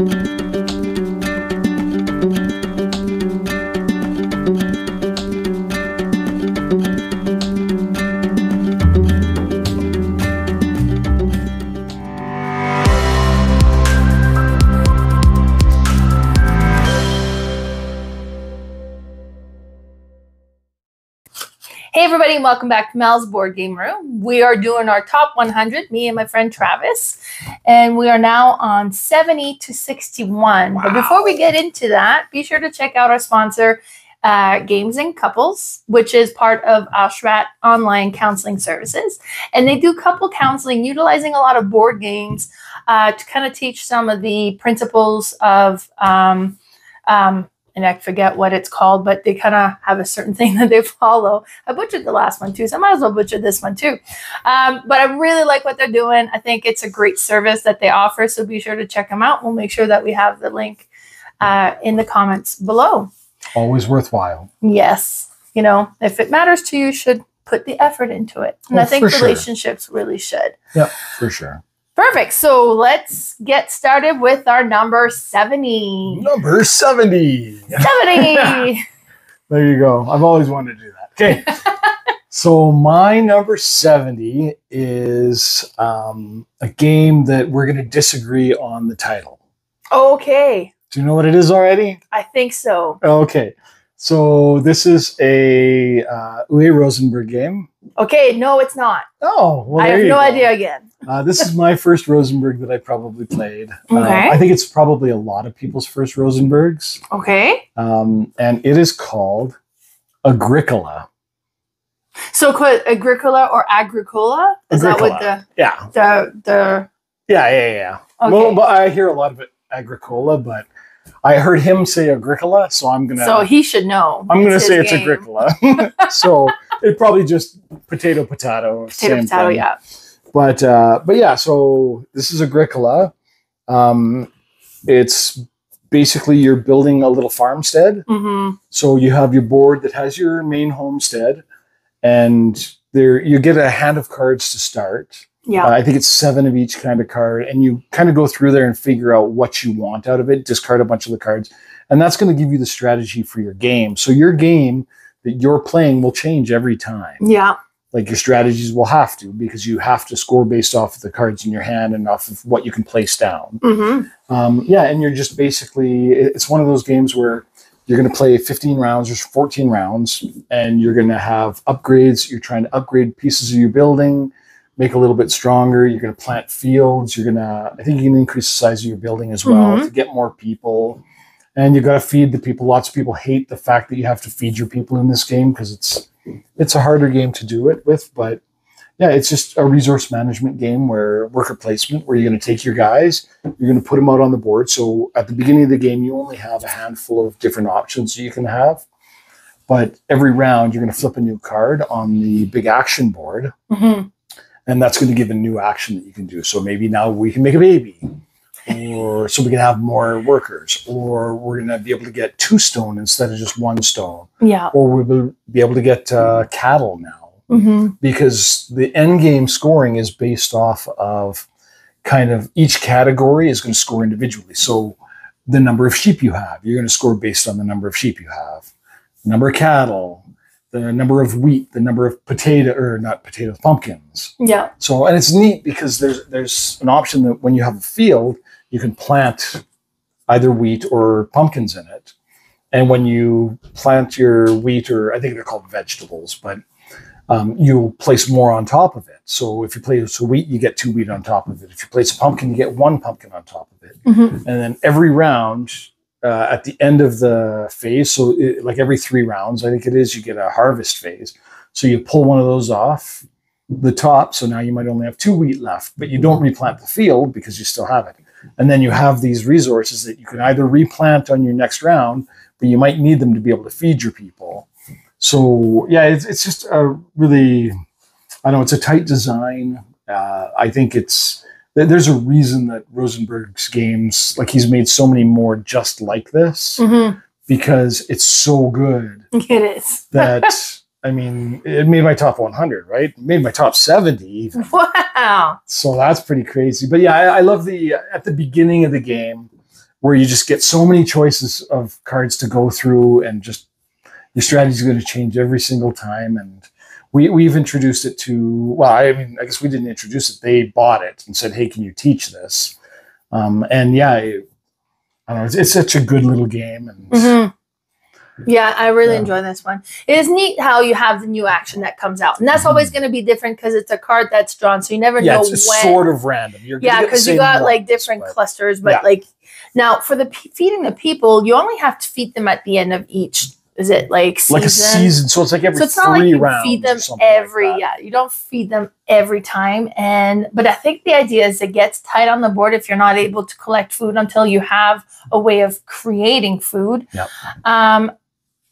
Hey everybody, and welcome back to Mel's Board Game Room. We are doing our top 100, me and my friend Travis, and we are now on 70 to 61. Wow. But before we get into that, be sure to check out our sponsor, Games and Couples, which is part of Ashrat Online Counseling Services. And they do couple counseling utilizing a lot of board games to kind of teach some of the principles of and I forget what it's called, but they kind of have a certain thing that they follow. I butchered the last one too, so I might as well butcher this one too. But I really like what they're doing. I think it's a great service that they offer, so be sure to check them out. We'll make sure that we have the link in the comments below. Always worthwhile. Yes. You know, if it matters to you, you should put the effort into it. And I think relationships really should. Yep, for sure. Perfect. So let's get started with our number 70. Number 70. 70. There you go. I've always wanted to do that. Okay. So my number 70 is a game that we're going to disagree on the title. Okay. Do you know what it is already? I think so. Okay. So this is a Uwe Rosenberg game. Okay, no, it's not. Oh, well, I have no idea again. This is my first Rosenberg that I probably played. Okay. I think it's probably a lot of people's first Rosenbergs. Okay. And it is called Agricola. So could Agricola or Agricola? Is Agricola. that what the... Yeah. Yeah. Okay. Well, but I hear a lot of it Agricola, but I heard him say Agricola, so I'm going to... So he should know. I'm going to say it's Agricola. So it probably just potato. Potato, yeah. But yeah, so this is Agricola. It's basically you're building a little farmstead. Mm-hmm. So you have your board that has your main homestead, and there you get a hand of cards to start. Yeah, I think it's 7 of each kind of card, and you kind of go through there and figure out what you want out of it. Discard a bunch of the cards, and that's going to give you the strategy for your game. So your game that you're playing will change every time. Yeah. Like your strategies will have to, because you have to score based off of the cards in your hand and off of what you can place down. Mm-hmm. Yeah, and you're just basically, it's one of those games where you're going to play 15 rounds or 14 rounds, and you're going to have upgrades. You're trying to upgrade pieces of your building, make a little bit stronger. You're going to plant fields. You're going to, I think you can increase the size of your building as well to get more people. And you've got to feed the people. Lots of people hate the fact that you have to feed your people in this game because it's a harder game to do it with. But yeah, it's just a resource management game where worker placement, where you're going to take your guys, you're going to put them out on the board. So at the beginning of the game, you only have a handful of different options you can have. But every round, you're going to flip a new card on the big action board. Mm-hmm. And that's going to give a new action that you can do. So maybe now we can make a baby. Or so we can have more workers, or we're going to be able to get 2 stone instead of just 1 stone. Yeah. Or we'll be able to get cattle now, because the end game scoring is based off of kind of each category is going to score individually. So the number of sheep you have, you're going to score based on the number of sheep you have, the number of cattle, the number of wheat, the number of pumpkins. Yeah. So, and it's neat because there's an option that when you have a field, you can plant either wheat or pumpkins in it. And when you plant your wheat, or I think they're called vegetables, but you'll place more on top of it. So if you place a wheat, you get 2 wheat on top of it. If you place a pumpkin, you get 1 pumpkin on top of it. Mm-hmm. And then every round, at the end of the phase, so like every 3 rounds, I think it is, you get a harvest phase. So you pull one of those off the top. So now you might only have 2 wheat left, but you don't replant the field because you still have it. And then you have these resources that you can either replant on your next round, but you might need them to be able to feed your people. So yeah, it's just a really, I don't know, it's a tight design. I think there's a reason that Rosenberg's games, like he's made so many more just like this, because it's so good. It is. That, I mean, it made my top 100, right? It made my top 70 even. Wow. So that's pretty crazy. But yeah, I love at the beginning of the game, where you just get so many choices of cards to go through, and just your strategy is going to change every single time. And we've introduced it to, well, I mean, I guess we didn't introduce it. They bought it and said, hey, can you teach this? And yeah, I don't know, it's such a good little game. And yeah, I really enjoy this one. It is neat how you have the new action that comes out. And that's always going to be different because it's a card that's drawn. So you never know when. It's sort of random. Because you got like different clusters. But like now for the feeding the people, you only have to feed them at the end of each. Is it like season? Like a season. So it's like every 3 rounds. So it's not like you feed them every, you don't feed them every time. But I think the idea is it gets tight on the board if you're not able to collect food until you have a way of creating food. Yep.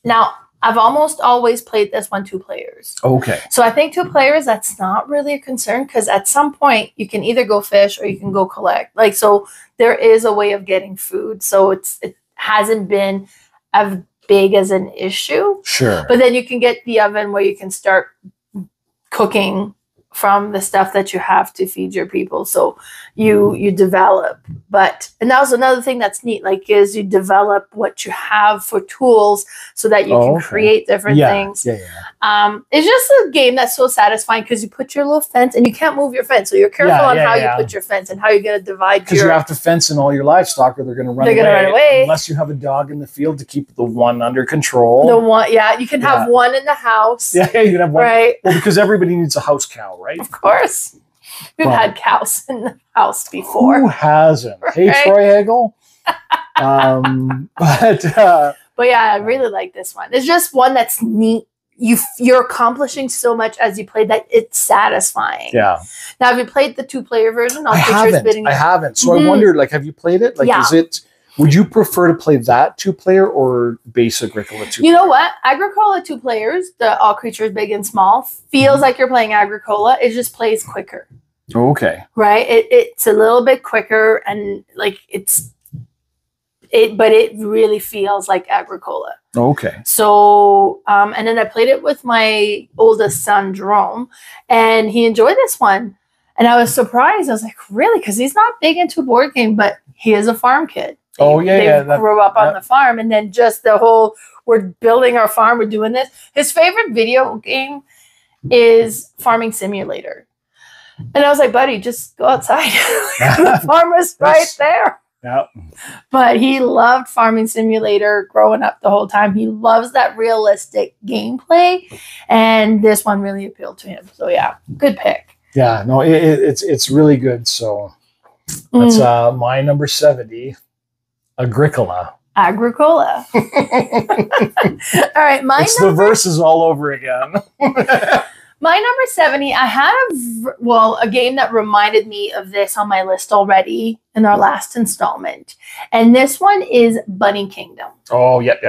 Now, I've almost always played this one 2 players. Okay. So I think 2 players, that's not really a concern because at some point you can either go fish or you can go collect. Like, so there is a way of getting food. So it hasn't been as big as an issue. Sure. But then you can get the oven where you can start cooking from the stuff that you have to feed your people. So you develop, and that was another thing that's neat, like is you develop what you have for tools so that you can create different things. It's just a game that's so satisfying because you put your little fence and you can't move your fence. So you're careful on how you put your fence and how you're going to divide because you have to fence in all your livestock or they're going to run away. Unless you have a dog in the field to keep the one under control. You can have one in the house. Yeah, you can have one. Right. Well, because everybody needs a house cow, right? Of course. We've had cows in the house before. Who hasn't? Right? Hey, Troy Hagel. But yeah, I really like this one. It's just one that's neat. You're accomplishing so much as you play that it's satisfying. Yeah. Now, have you played the 2-player version? I haven't. So I wondered, like, have you played it? Like, is it? Would you prefer to play that 2-player or base Agricola 2-player? You know what? Agricola 2 players, the all creatures big and small, feels like you're playing Agricola. It just plays quicker. Okay. Right? It's a little bit quicker and like but it really feels like Agricola. Okay. So, and then I played it with my oldest son, Jerome, and he enjoyed this one. And I was surprised. I was like, really? Because he's not big into board game, but he is a farm kid. They grew up on the farm. And then just the whole, we're building our farm, we're doing this. His favorite video game is Farming Simulator. And I was like, buddy, just go outside. The farm is right there. Yeah. But he loved Farming Simulator growing up the whole time. He loves that realistic gameplay. And this one really appealed to him. So yeah, good pick. Yeah, no, it's really good. So that's my number 70. Agricola. All right, the verses all over again. My number 70, I had a game that reminded me of this on my list already in our last installment. And this one is Bunny Kingdom. Oh, yep.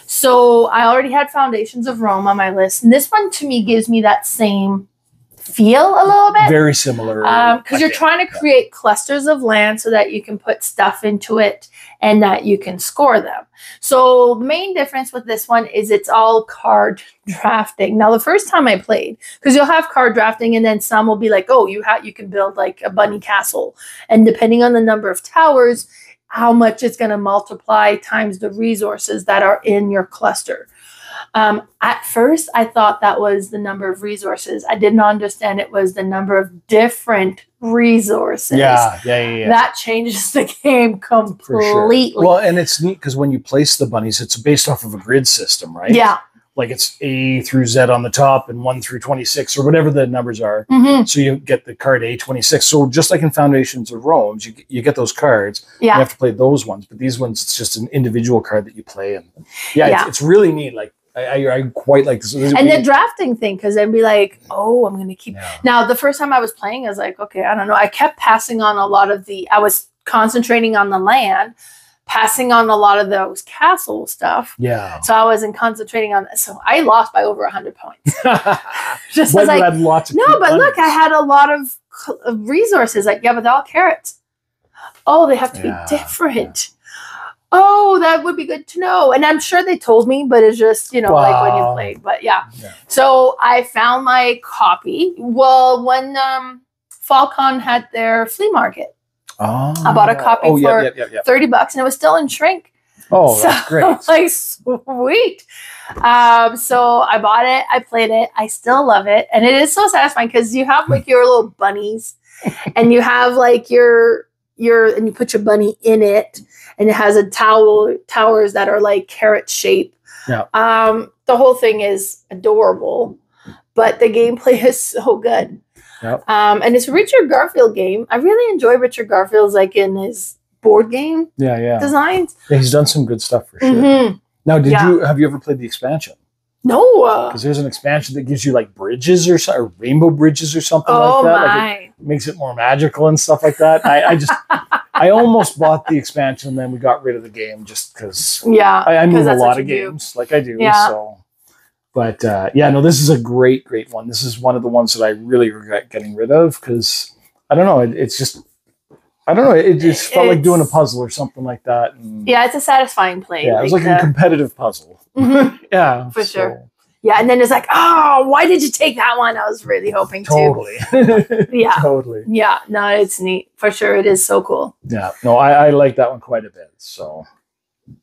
So I already had Foundations of Rome on my list. And this one to me gives me that same feel a little bit. Very similar. Because you're trying to create clusters of land so that you can put stuff into it and that you can score them. So the main difference with this one is it's all card drafting. Now, the first time I played, because you'll have card drafting and then some will be like, oh, you can build like a bunny castle. And depending on the number of towers, how much it's going to multiply times the resources that are in your cluster. At first, I thought that was the number of resources. I didn't understand it was the number of different resources. Yeah. That changes the game completely. Sure. Well, and it's neat because when you place the bunnies, it's based off of a grid system, right? Yeah. Like it's A through Z on the top and 1 through 26 or whatever the numbers are. So you get the card A26. So just like in Foundations of Rome, you get those cards. Yeah. You have to play those ones. But these ones, it's just an individual card that you play. And it's really neat. Like I quite like this. And the drafting thing, because I'd be like, oh, I'm going to keep. Yeah. Now, the first time I was playing, I was like, okay, I don't know. I kept passing on a lot of I was concentrating on the land, passing on a lot of those castle stuff. Yeah. So I wasn't concentrating on that. So I lost by over 100 points. Just like, had lots of but look, I had a lot of resources. Like, yeah, but they're all carrots. Oh, they have to be different. Yeah. Oh, that would be good to know. And I'm sure they told me, but it's just, like when you played. But yeah. So I found my copy. Well, when Falcon had their flea market. Oh, I bought a copy for $30 and it was still in shrink. Oh, so, that's great. Like, sweet. So I bought it. I played it. I still love it. And it is so satisfying because you have like your little bunnies and you have like and you put your bunny in it and it has towers that are like carrot shape. Yeah. The whole thing is adorable, but the gameplay is so good. Yep. And it's a Richard Garfield game. I really enjoy Richard Garfield's like in his board game designs. Yeah, he's done some good stuff for sure. Mm-hmm. Now, have you ever played the expansion? No. Because there's an expansion that gives you like bridges or rainbow bridges or something like that. Like it makes it more magical and stuff like that. I almost bought the expansion and then we got rid of the game just because I move a lot of games like I do. Yeah. So. But this is a great, great one. This is one of the ones that I really regret getting rid of because I don't know. It just felt like doing a puzzle or something like that. And it's a satisfying play. Yeah, it was like a competitive puzzle. Mm-hmm. Yeah, for sure. Yeah, and then it's like, oh, why did you take that one? I was really hoping to. Yeah, totally. Yeah, no, it's neat for sure. It is so cool. Yeah, no, I like that one quite a bit. So.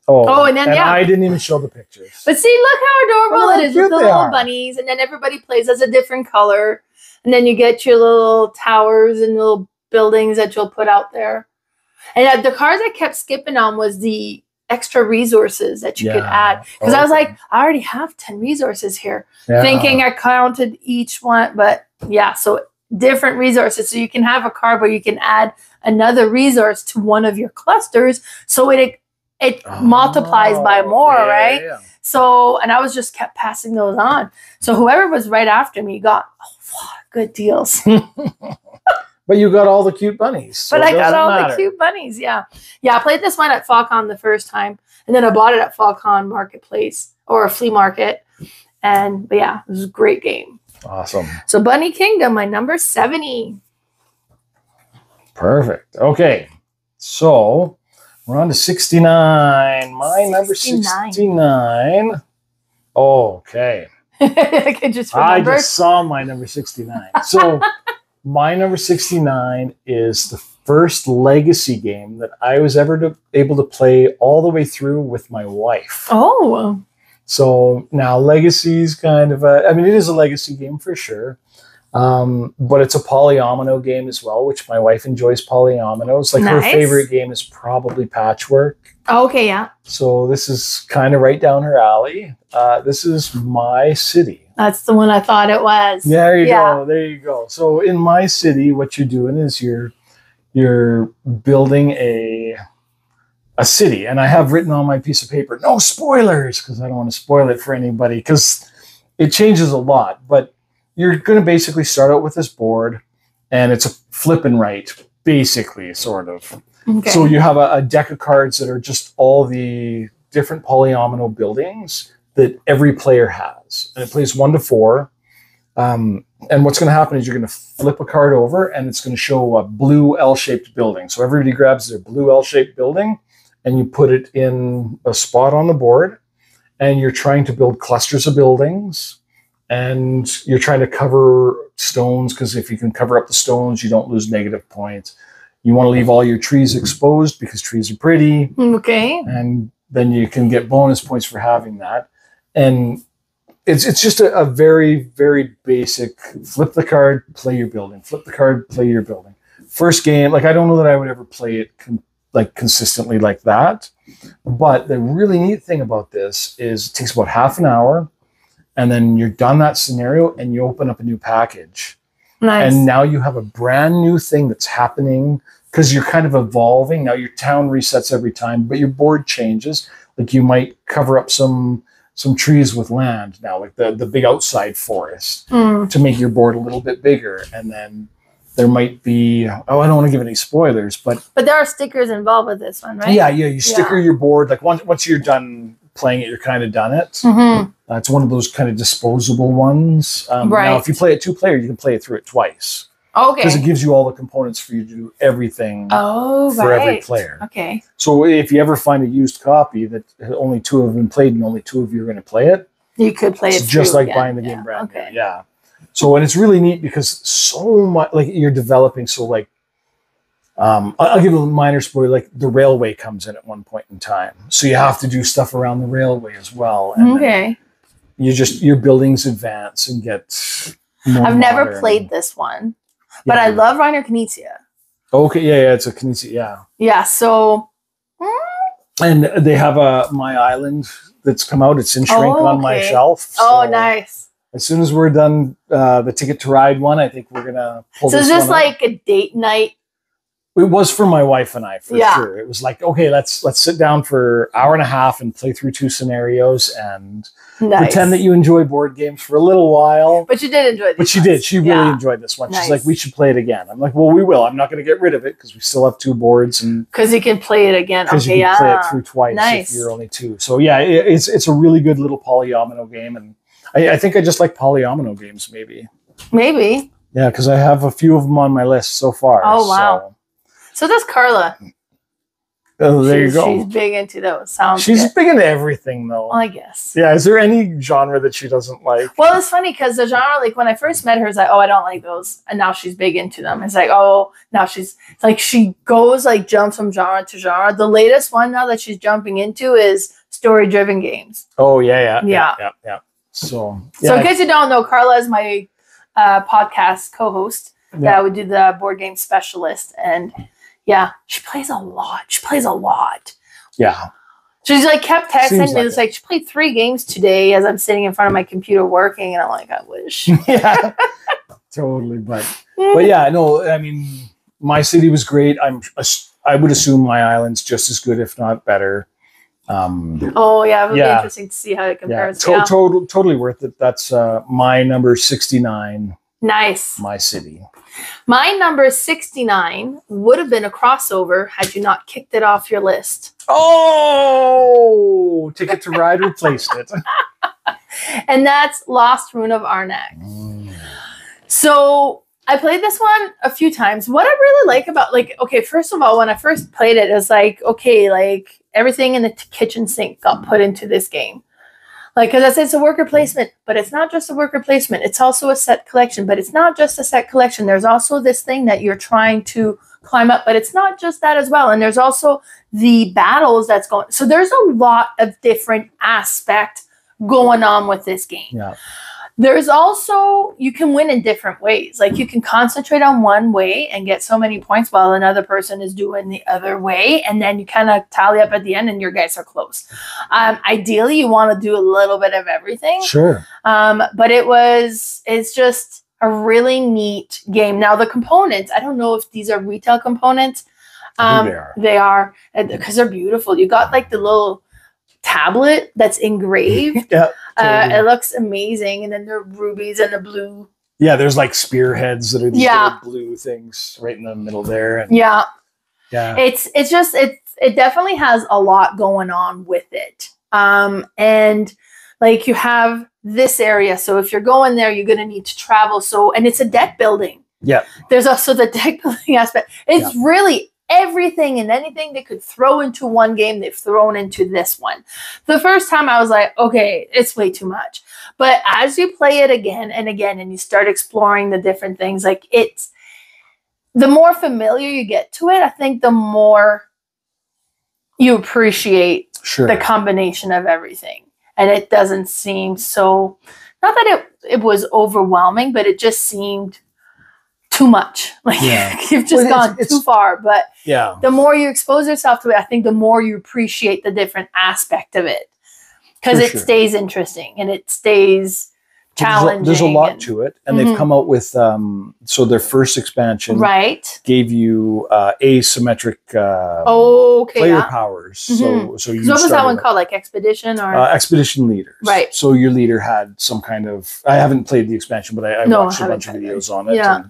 And I didn't even show the pictures. But see, look how adorable it is with the little bunnies, and then everybody plays as a different color, and then you get your little towers and little buildings that you'll put out there. And the cards I kept skipping on was the extra resources that you could add because I was like, I already have 10 resources here, thinking I counted each one, but so different resources. So you can have a card where you can add another resource to one of your clusters, so it multiplies by more, right? Yeah. So, and I was just kept passing those on. So whoever was right after me got good deals. But you got all the cute bunnies. So but I got all the cute bunnies, yeah. Yeah, I played this one at FalCon the first time. And then I bought it at FalCon Marketplace or a flea market. But it was a great game. Awesome. So Bunny Kingdom, my number 70. Perfect. Okay. So we're on to 69. My number 69. Oh, okay. I could just remember. I just saw my number 69. So my number 69 is the first legacy game that I was ever able to play all the way through with my wife. Oh. So now legacy is kind of it is a legacy game for sure. But it's a polyomino game as well, which my wife enjoys polyominoes. Like her favorite game is probably Patchwork. Oh, okay, yeah. So this is kind of right down her alley. This is My City. That's the one I thought it was. There you go. There you go. So in My City, what you're doing is you're building a city. And I have written on my piece of paper, no spoilers, because I don't want to spoil it for anybody, because it changes a lot. But you're going to basically start out with this board, and it's a flip and write, basically, sort of. Okay. So you have a deck of cards that are just all the different polyomino buildings that every player has. And it plays 1 to 4. And what's going to happen is you're going to flip a card over, and it's going to show a blue L-shaped building. So everybody grabs their blue L-shaped building, and you put it in a spot on the board, and you're trying to build clusters of buildings. And you're trying to cover stones, because if you can cover up the stones, you don't lose negative points. You want to leave all your trees exposed because trees are pretty. Okay. And then you can get bonus points for having that. And it's just a very, very basic flip the card, play your building. Flip the card, play your building. First game, like I don't know that I would ever play it consistently like that. But the really neat thing about this is it takes about half an hour. And then you're done that scenario and you open up a new package. Nice. And now you have a brand new thing that's happening because you're kind of evolving. Now your town resets every time, but your board changes. Like you might cover up some trees with land now, like the big outside forest to make your board a little bit bigger. And then there might be, I don't want to give any spoilers, but there are stickers involved with this one, right? Yeah, you sticker your board. Like once you're done playing it, you're kind of done it. Mm-hmm. It's one of those kind of disposable ones. Right. Now, if you play it 2-player, you can play it through it twice. Okay. Because it gives you all the components for you to do everything for every player. Okay. So if you ever find a used copy that only 2 have been played and only 2 of you are going to play it, you could play it just like buying the game brand new. Yeah. So, and it's really neat because so much, like you're developing. So like, I'll give a minor spoiler, like the railway comes in at one point in time. So you have to do stuff around the railway as well. And okay. Your buildings advance and get more I've modern. never played this one, but I love Reiner Knizia. Okay, yeah, it's a Knizia, yeah. Yeah, so... And they have a My Island that's come out. It's in shrink on my shelf. So nice. As soon as we're done the Ticket to Ride one, I think we're going to pull this one. So is this like a date night? It was for my wife and I, for sure. It was like, okay, let's sit down for an hour and a half and play through 2 scenarios and pretend that you enjoy board games for a little while. But you did enjoy this. But she did. She really enjoyed this one. Nice. She's like, we should play it again. I'm like, well, we will. I'm not going to get rid of it because we still have 2 boards. Because you can play it again. Because you can play it through twice if you're only 2. So yeah, it's a really good little polyomino game. And I think I just like polyomino games, maybe. Maybe. Yeah, because I have a few of them on my list so far. Oh, wow. So does Carla. Oh, there you go. She's big into those. She's big into everything, though. Well, I guess. Yeah. Is there any genre that she doesn't like? Well, it's funny because the genre, like when I first met her, it's like, oh, I don't like those, and now she's big into them. It's like, oh, now it's like she goes like jumps from genre to genre. The latest one now that she's jumping into is story-driven games. Oh yeah. So in case you don't know, Carla is my podcast co-host. That would do the board game specialist and. Yeah, she plays a lot. Yeah. She's like kept texting me. It's like she played 3 games today as I'm sitting in front of my computer working, and I'm like, I wish. Yeah, totally. But yeah, no. I mean, My City was great. I would assume My Island's just as good, if not better. It would be interesting to see how it compares. Totally worth it. That's my number 69. Nice. My City. My number 69 would have been a crossover had you not kicked it off your list. Oh, Ticket to Ride replaced it. And that's Lost Ruin of Arnak. So I played this one a few times. What I really like about, first of all, when I first played it, it was like, okay, like everything in the kitchen sink got put into this game. Like, because I said it's a worker placement, but it's not just a worker placement. It's also a set collection, but it's not just a set collection. There's also this thing that you're trying to climb up, but it's not just that as well. And there's also the battles that's going. So there's a lot of different aspects going on with this game. Yeah. There's also, you can win in different ways. Like you can concentrate on one way and get so many points while another person is doing the other way. And then you kind of tally up at the end and your guys are close. Ideally, you want to do a little bit of everything. Sure. But it's just a really neat game. Now the components, I don't know if these are retail components. They are because they're beautiful. You got like the little tablet that's engraved. Yeah. Totally. It looks amazing, and then there are rubies and the blue. Yeah, there's like spearheads that are these little blue things right in the middle there. And yeah. It definitely has a lot going on with it. And like you have this area, so if you're going there, you're going to need to travel. So, and it's a deck building. Yeah. There's also the deck building aspect. It's really everything and anything they could throw into one game, they've thrown into this one. The first time I was like, okay, it's way too much. But as you play it again and again, and you start exploring the different things, like it's, the more familiar you get to it, I think the more you appreciate the combination of everything. And it doesn't seem so, not that it was overwhelming, but it just seemed too much. Like you've just gone too far. But the more you expose yourself to it, I think the more you appreciate the different aspect of it. Because it stays interesting and it stays challenging. There's a lot to it. And they've come out with, so their first expansion gave you asymmetric player powers. So you what was that one called? Like Expedition or? Expedition Leaders. Right. So your leader had some kind of, I haven't played the expansion, but I watched a bunch of videos on it. Yeah.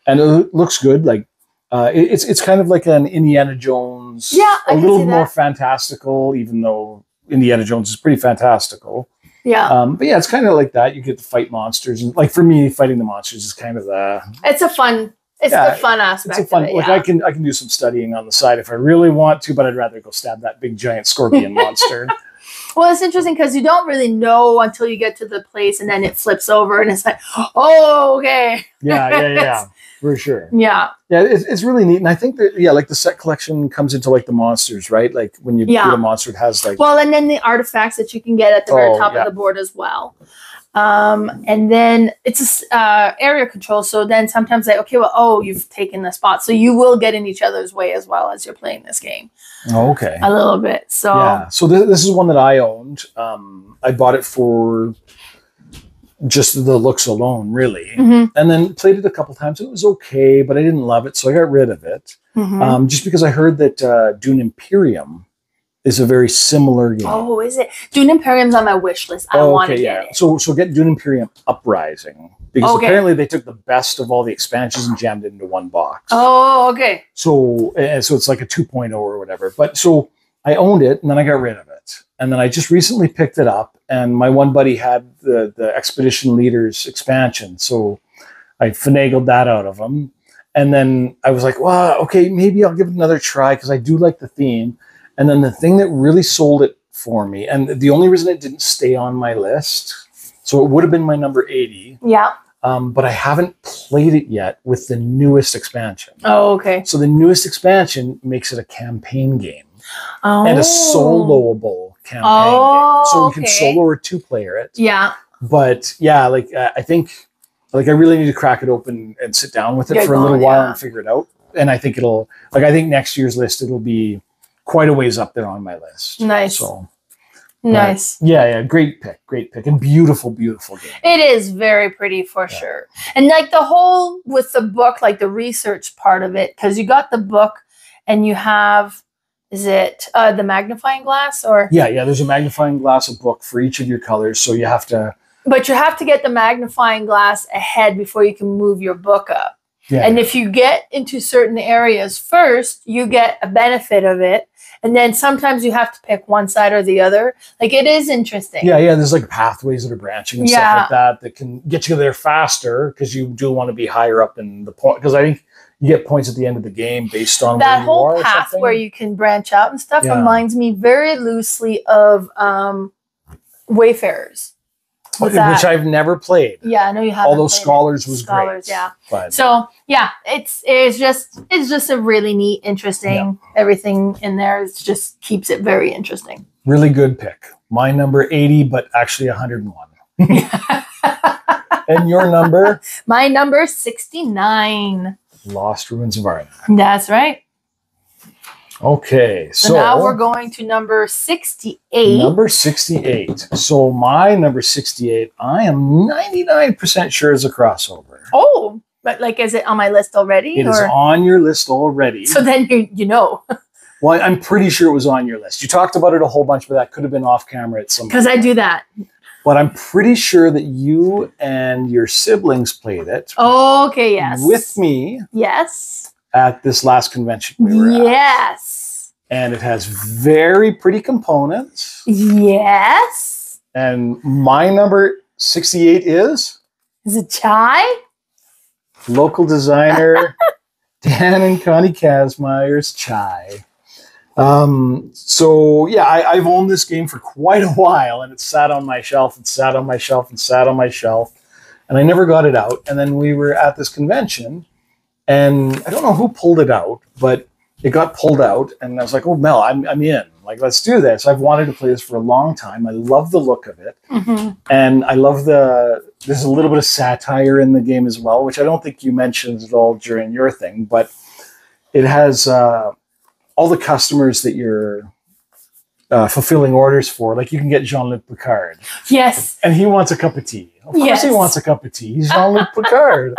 And it looks good. Like it's kind of like an Indiana Jones. Yeah, a little more fantastical, even though Indiana Jones is pretty fantastical. Yeah. But yeah, it's kind of like that. You get to fight monsters, and like for me, fighting the monsters is kind of the. It's a fun. It's the fun aspect. It's a fun. Of it, like I can do some studying on the side if I really want to, but I'd rather go stab that big giant scorpion monster. Well, it's interesting because you don't really know until you get to the place, and then it flips over, and it's like, oh, okay. Yeah. For sure. Yeah. Yeah, it's really neat. And I think that, like the set collection comes into like the monsters, right? Like when you get a monster, it has like... Well, and then the artifacts that you can get at the very top of the board as well. And then it's area control. So then sometimes you've taken the spot. So you will get in each other's way as well as you're playing this game. Okay. A little bit. So yeah. So this is one that I owned. I bought it for just the looks alone, really. And then played it a couple times. It was okay, but I didn't love it. So I got rid of it. Just because I heard that Dune Imperium is a very similar game. Oh, is it? Dune Imperium's on my wish list. I want to get it. So get Dune Imperium Uprising. Because apparently they took the best of all the expansions and jammed it into one box. Oh, okay. So it's like a 2.0 or whatever. But so I owned it and then I got rid of it. And then I just recently picked it up and my one buddy had the Expedition Leaders expansion. So I finagled that out of him. And then I was like, well, okay, maybe I'll give it another try because I do like the theme. And then the thing that really sold it for me, and the only reason it didn't stay on my list, so it would have been my number 80. Yeah. But I haven't played it yet with the newest expansion. Oh, okay. So the newest expansion makes it a campaign game. Oh. And a soloable campaign game. So you can solo or two-player it. Yeah. But yeah, I think I really need to crack it open and sit down with it for a little while and figure it out. And I think I think next year's list, it'll be quite a ways up there on my list. Nice. So, nice. Yeah. Great pick. And beautiful game. It is very pretty for sure. And like the whole with the book, like the research part of it, because you got the book and you have, is it the magnifying glass or? Yeah. There's a magnifying glass of book for each of your colors. So you have to. But you have to get the magnifying glass ahead before you can move your book up. Yeah. And if you get into certain areas first, you get a benefit of it. And then sometimes you have to pick one side or the other. Like it is interesting. Yeah. There's like pathways that are branching and stuff like that can get you there faster because you do want to be higher up in the point. Because I think you get points at the end of the game based on that whole path where you can branch out and stuff reminds me very loosely of Wayfarers. Which I've never played. Yeah, I know you haven't. Although Scholars was great. Yeah. But. So yeah, it's just a really neat, interesting. Everything in there just keeps it very interesting. Really good pick. My number 80, but actually 101. And your number? My number 69. Lost Ruins of Arnak. That's right. Okay, so now we're going to number 68. Number 68. So my number 68, I am 99% sure is a crossover. Oh, but like, is it on my list already? It is on your list already. So then you know. Well, I'm pretty sure it was on your list. You talked about it a whole bunch, but that could have been off camera at some point. Because I do that. But I'm pretty sure that you and your siblings played it. Oh, okay, yes. With me. Yes. At this last convention we were at. Yes. And it has very pretty components. Yes. And my number 68 is? Is it Chai? Local designer Dan and Connie Kazmeyer's Chai. So yeah, I've owned this game for quite a while and it sat on my shelf and sat on my shelf and sat on my shelf. And I never got it out. And then we were at this convention and I don't know who pulled it out, but it got pulled out. And I was like, oh, Mel, I'm in. Like, let's do this. I've wanted to play this for a long time. I love the look of it. And I love there's a little bit of satire in the game as well, which I don't think you mentioned at all during your thing, but it has all the customers that you're fulfilling orders for. Like you can get Jean-Luc Picard. Yes. And he wants a cup of tea. Of course he wants a cup of tea. He's Jean-Luc Picard.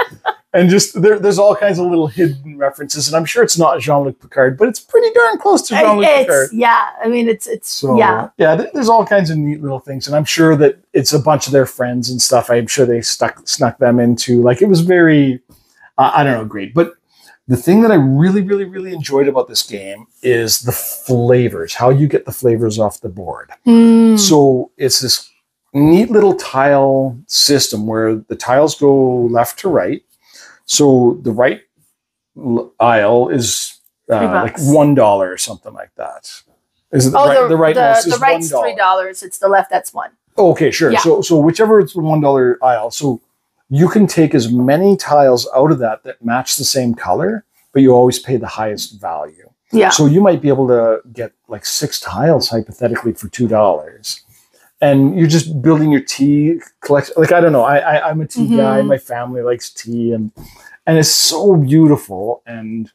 And just there's all kinds of little hidden references, and I'm sure it's not Jean-Luc Picard, but it's pretty darn close to Jean-Luc Picard. Yeah, I mean it's so, yeah. There's all kinds of neat little things, and I'm sure that it's a bunch of their friends and stuff. I'm sure they snuck them into. Like it was very, I don't know, great. But the thing that I really, really, really enjoyed about this game is the flavors, how you get the flavors off the board. So it's this neat little tile system where the tiles go left to right. So the right aisle is like $1 or something like that. Is it the right the right's $3. It's the left that's $1. Oh, okay, sure. Yeah. So whichever it's the $1 aisle. So you can take as many tiles out of that match the same color, but you always pay the highest value. Yeah. So you might be able to get like 6 tiles hypothetically for $2. And you're just building your tea collection. Like, I don't know. I'm a tea guy. My family likes tea, and it's so beautiful. And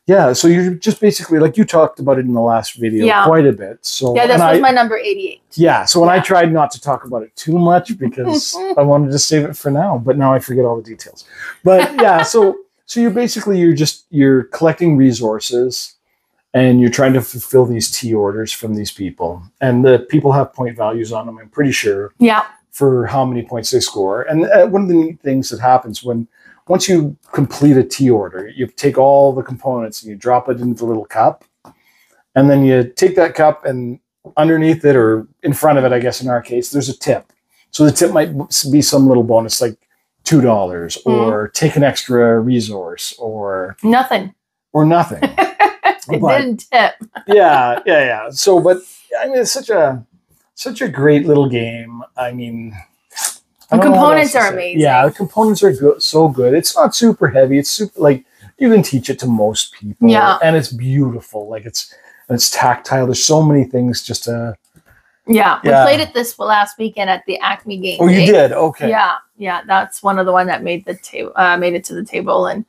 yeah, so you're just basically, like you talked about it in the last video quite a bit. So yeah, this was my number 88. Yeah, so when I tried not to talk about it too much because I wanted to save it for now, but now I forget all the details. But yeah, so you're collecting resources. And you're trying to fulfill these tea orders from these people. And the people have point values on them, I'm pretty sure. Yeah. For how many points they score. And one of the neat things that happens once you complete a tea order, you take all the components and you drop it into the little cup. And then you take that cup, and underneath it, or in front of it, I guess in our case, there's a tip. So the tip might be some little bonus like $2 or take an extra resource or... Nothing. Or nothing. It didn't tip. Yeah. So, but I mean, it's such a great little game. I mean, the components are amazing. Yeah, the components are good, so good. It's not super heavy. It's super, like, you can teach it to most people. Yeah, and it's beautiful. Like, it's tactile. There's so many things just to. Yeah, we played it this last weekend at the Acme game. Oh, you did? Okay. Yeah, that's one of the one that made it to the table, and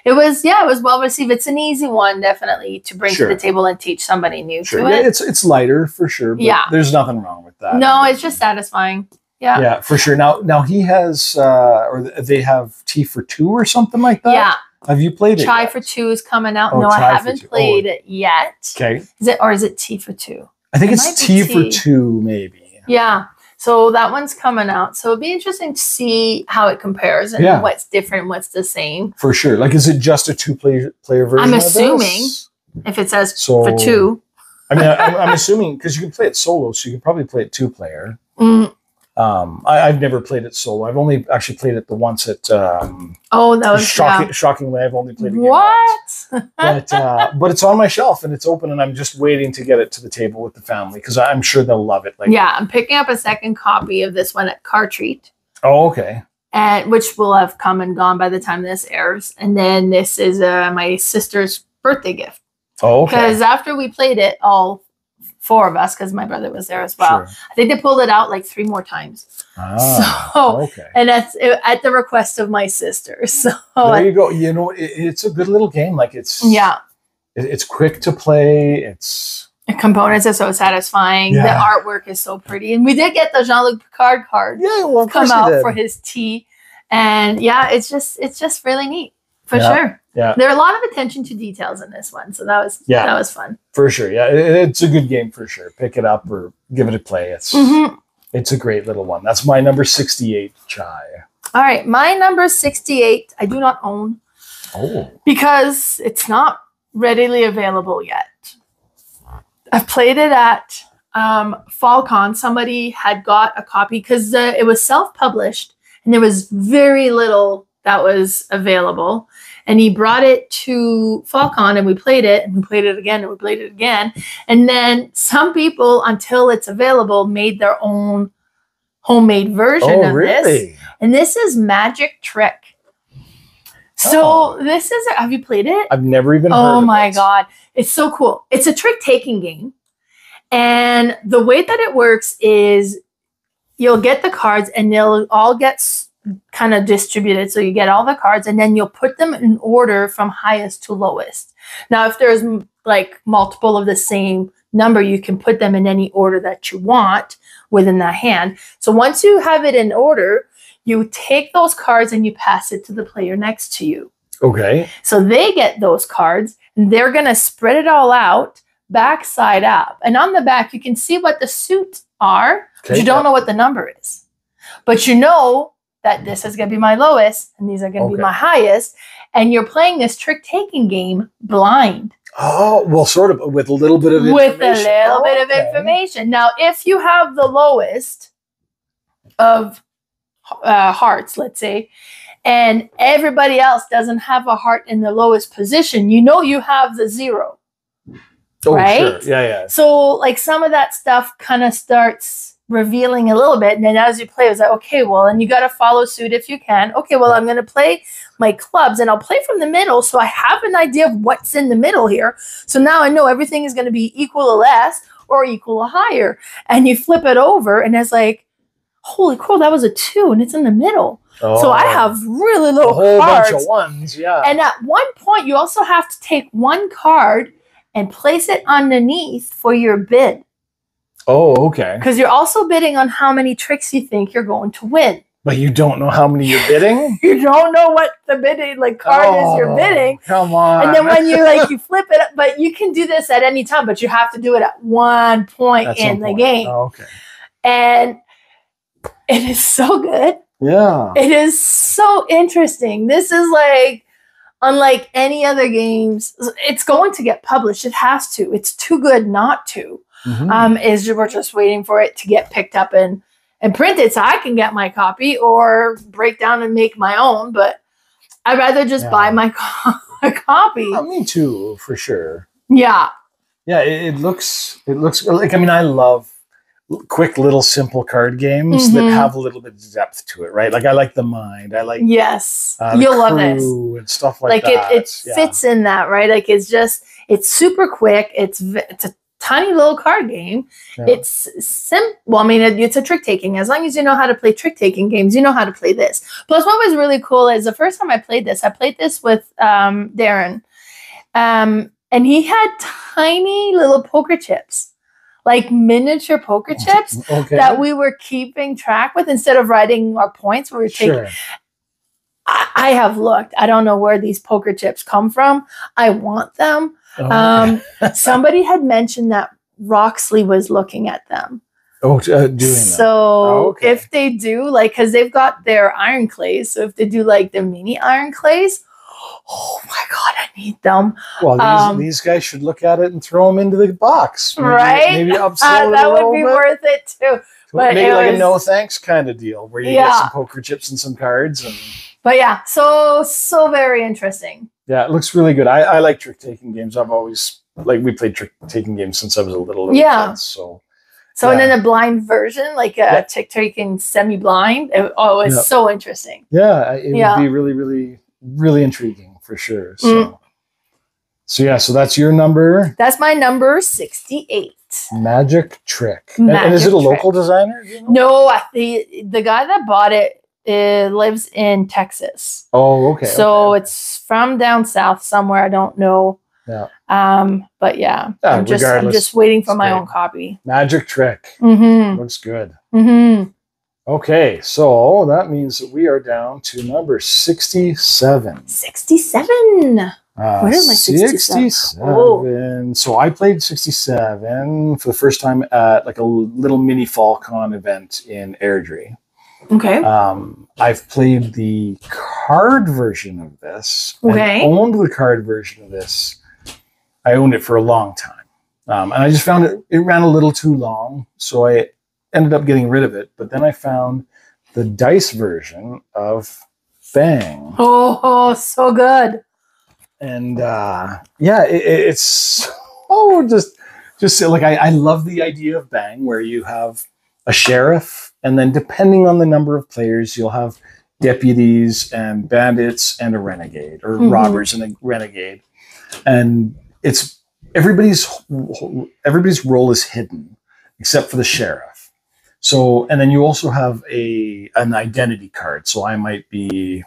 it was well received. It's an easy one, definitely, to bring to the table and teach somebody new to it. Yeah, it's lighter for sure. But there's nothing wrong with that. No, it's just satisfying. Yeah. Yeah, for sure. Now he has, or they have tea for 2 or something like that. Yeah. Have you played it? Chai for 2 is coming out. Oh, no, I haven't played it yet. Okay. Is it tea for 2? I think it's tea for 2, maybe. Yeah. So that one's coming out. So it'd be interesting to see how it compares and what's different, what's the same. For sure. Like, is it just a 2-player version? I'm assuming if it says for 2. I mean, I'm assuming because you can play it solo, so you can probably play it 2-player. I've never played it solo. I've only actually played it the once at. That was shockingly, I've only played it once. But it's on my shelf and it's open, and I'm just waiting to get it to the table with the family because I'm sure they'll love it. Like, I'm picking up a second copy of this one at Car Treat. Oh, okay. And which will have come and gone by the time this airs, and then this is my sister's birthday gift. Oh, okay. Because after we played it, all 4 of us, because my brother was there as well. Sure. I think they pulled it out like 3 more times. Okay. And that's at the request of my sister. So there you go. You know, it's a good little game. Like, it's it's quick to play. The components are so satisfying. Yeah. The artwork is so pretty, and we did get the Jean-Luc Picard card. Yeah, well, come out for his tea, and it's just really neat for sure. Yeah, there are a lot of attention to details in this one, so that was fun for sure. Yeah, it's a good game for sure. Pick it up or give it a play. It's a great little one. That's my number 68, Chai. All right, my number 68. I do not own. Oh, because it's not readily available yet. I've played it at FallCon. Somebody had got a copy because it was self-published and there was very little that was available. And he brought it to FallCon and we played it and we played it again and we played it again. And then some people, until it's available, made their own homemade version of this. And this is Magic Trick. So this is, have you played it? I've never even heard of it. Oh my God. It's so cool. It's a trick-taking game. And the way that it works is you'll get the cards and they'll all get kind of distributed. So you get all the cards and then you'll put them in order from highest to lowest. Now, if there's like multiple of the same number, you can put them in any order that you want within that hand. So once you have it in order, you take those cards and you pass it to the player next to you. Okay. So they get those cards and they're going to spread it all out back side up. And on the back, you can see what the suits are, but you don't know what the number is. But you know that this is going to be my lowest and these are going to be my highest. And you're playing this trick-taking game blind. Oh, well, sort of with a little bit of information. With a little bit of information. Now, if you have the lowest of hearts, let's say, and everybody else doesn't have a heart in the lowest position, you know you have the 0. Oh, right? Sure. Yeah. So like some of that stuff kind of starts revealing a little bit. And then as you play, it was like, okay, well, and you got to follow suit if you can. Okay, well, I'm going to play my clubs and I'll play from the middle. So I have an idea of what's in the middle here. So now I know everything is going to be equal or less or equal or higher. And you flip it over and it's like, holy cool, that was a 2 and it's in the middle. Oh, so I have really little cards. A whole bunch of ones, yeah. And at one point, you also have to take one card and place it underneath for your bid. Oh, okay. Because you're also bidding on how many tricks you think you're going to win. But you don't know how many you're bidding? You don't know what the bidding card is you're bidding. Come on. And then when you flip it up, but you can do this at any time, but you have to do it at one point in the game. Oh, okay. And it is so good. Yeah. It is so interesting. This is unlike any other games. It's going to get published. It has to. It's too good not to. Mm-hmm. We're just waiting for it to get picked up and printed so I can get my copy or break down and make my own. But I'd rather just buy my copy. Me too, for sure. Yeah. Yeah, it looks like, I mean, I love quick little simple card games that have a little bit of depth to it, right? Like I like the Mind. I like you'll love this and stuff like that. It fits in that, right? Like it's super quick. It's a tiny little card game. Yeah. It's simple. I mean, it's a trick taking. As long as you know how to play trick taking games, you know how to play this. Plus, what was really cool is the first time I played this with Darren, and he had tiny little poker chips. Like miniature poker chips that we were keeping track with instead of writing our points. We were taking. I have looked. I don't know where these poker chips come from. I want them. Somebody had mentioned that Roxley was looking at them. Doing that. So if they do, because they've got their iron clays. So if they do the mini iron clays, oh my God, I need them. Well, these guys should look at it and throw them into the box. Maybe upsell that would be worth it too. But maybe a no thanks kind of deal where you get some poker chips and some cards. But yeah, so very interesting. Yeah, it looks really good. I like trick taking games. I've always we played trick taking games since I was a little kid. So and then a blind version, a trick taking semi-blind. It's so interesting. Yeah, it would be really, really, really intriguing. For sure. So that's your number. That's my number 68. Magic Trick. And is it a local designer? You know? No, the guy that bought it lives in Texas. Oh, okay. So it's from down south somewhere. I don't know. Yeah. But I'm just waiting for my own copy. Magic Trick. Mm-hmm. Looks good. Mm-hmm. Okay, so that means that we are down to number 67. 67. What is my 67? Oh. So I played 67 for the first time at a little mini fall con event in Airdrie. Okay. I've played the card version of this. Okay. I owned the card version of this. I owned it for a long time. And I just found it ran a little too long, so I ended up getting rid of it, but then I found the dice version of Bang. Oh, so good. And it's just I love the idea of Bang, where you have a sheriff, and then depending on the number of players, you'll have deputies and bandits and a renegade, or robbers and a renegade, and it's everybody's role is hidden except for the sheriff. So, and then you also have an identity card. So I might be,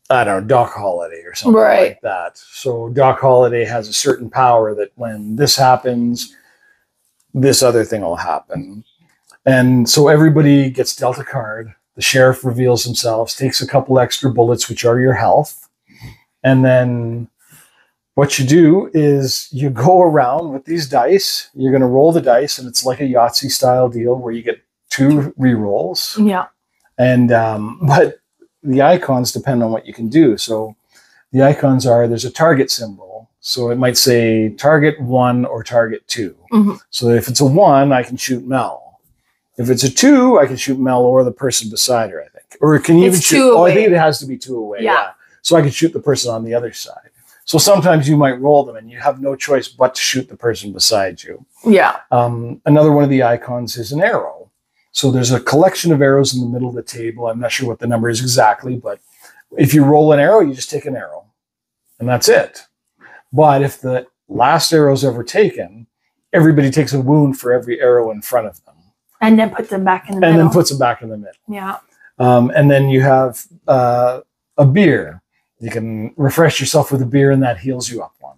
I don't know, Doc Holliday or something like that. So Doc Holliday has a certain power that when this happens, this other thing will happen. And so everybody gets dealt a card. The sheriff reveals himself, takes a couple extra bullets, which are your health. And then what you do is you go around with these dice. You're going to roll the dice, and it's like a Yahtzee style deal where you get 2 re-rolls. Yeah. And but the icons depend on what you can do. So the icons there's a target symbol. So it might say target 1 or target 2. Mm-hmm. So if it's a 1, I can shoot Mel. If it's a 2, I can shoot Mel or the person beside her, I think. Or can you even shoot? Oh, I think it has to be 2 away. Yeah. So I can shoot the person on the other side. So sometimes you might roll them and you have no choice but to shoot the person beside you. Yeah. Another one of the icons is an arrow. So there's a collection of arrows in the middle of the table. I'm not sure what the number is exactly, but if you roll an arrow, you just take an arrow. And that's it. But if the last arrow is ever taken, everybody takes a wound for every arrow in front of them. And then puts them back in the middle. And then puts them back in the middle. Yeah. And then you have a beer. You can refresh yourself with a beer, and that heals you up 1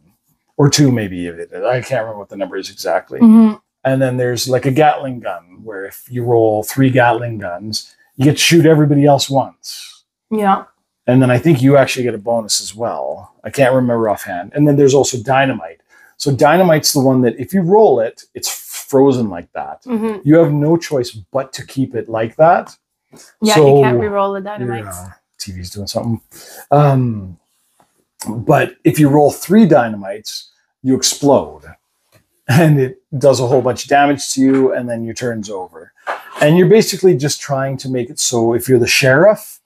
or 2, maybe. I can't remember what the number is exactly. And then there's like a Gatling gun, where if you roll 3 Gatling guns, you get to shoot everybody else once. Yeah. And then I think you actually get a bonus as well. I can't remember offhand. And then there's also dynamite. So dynamite's the one that if you roll it, it's frozen like that. You have no choice but to keep it like that. Yeah, so, you can't re-roll the dynamites. Yeah, TV's doing something. But if you roll 3 dynamites, you explode. And it does a whole bunch of damage to you, and then your turn's over. And you're basically just trying to make it so if you're the sheriff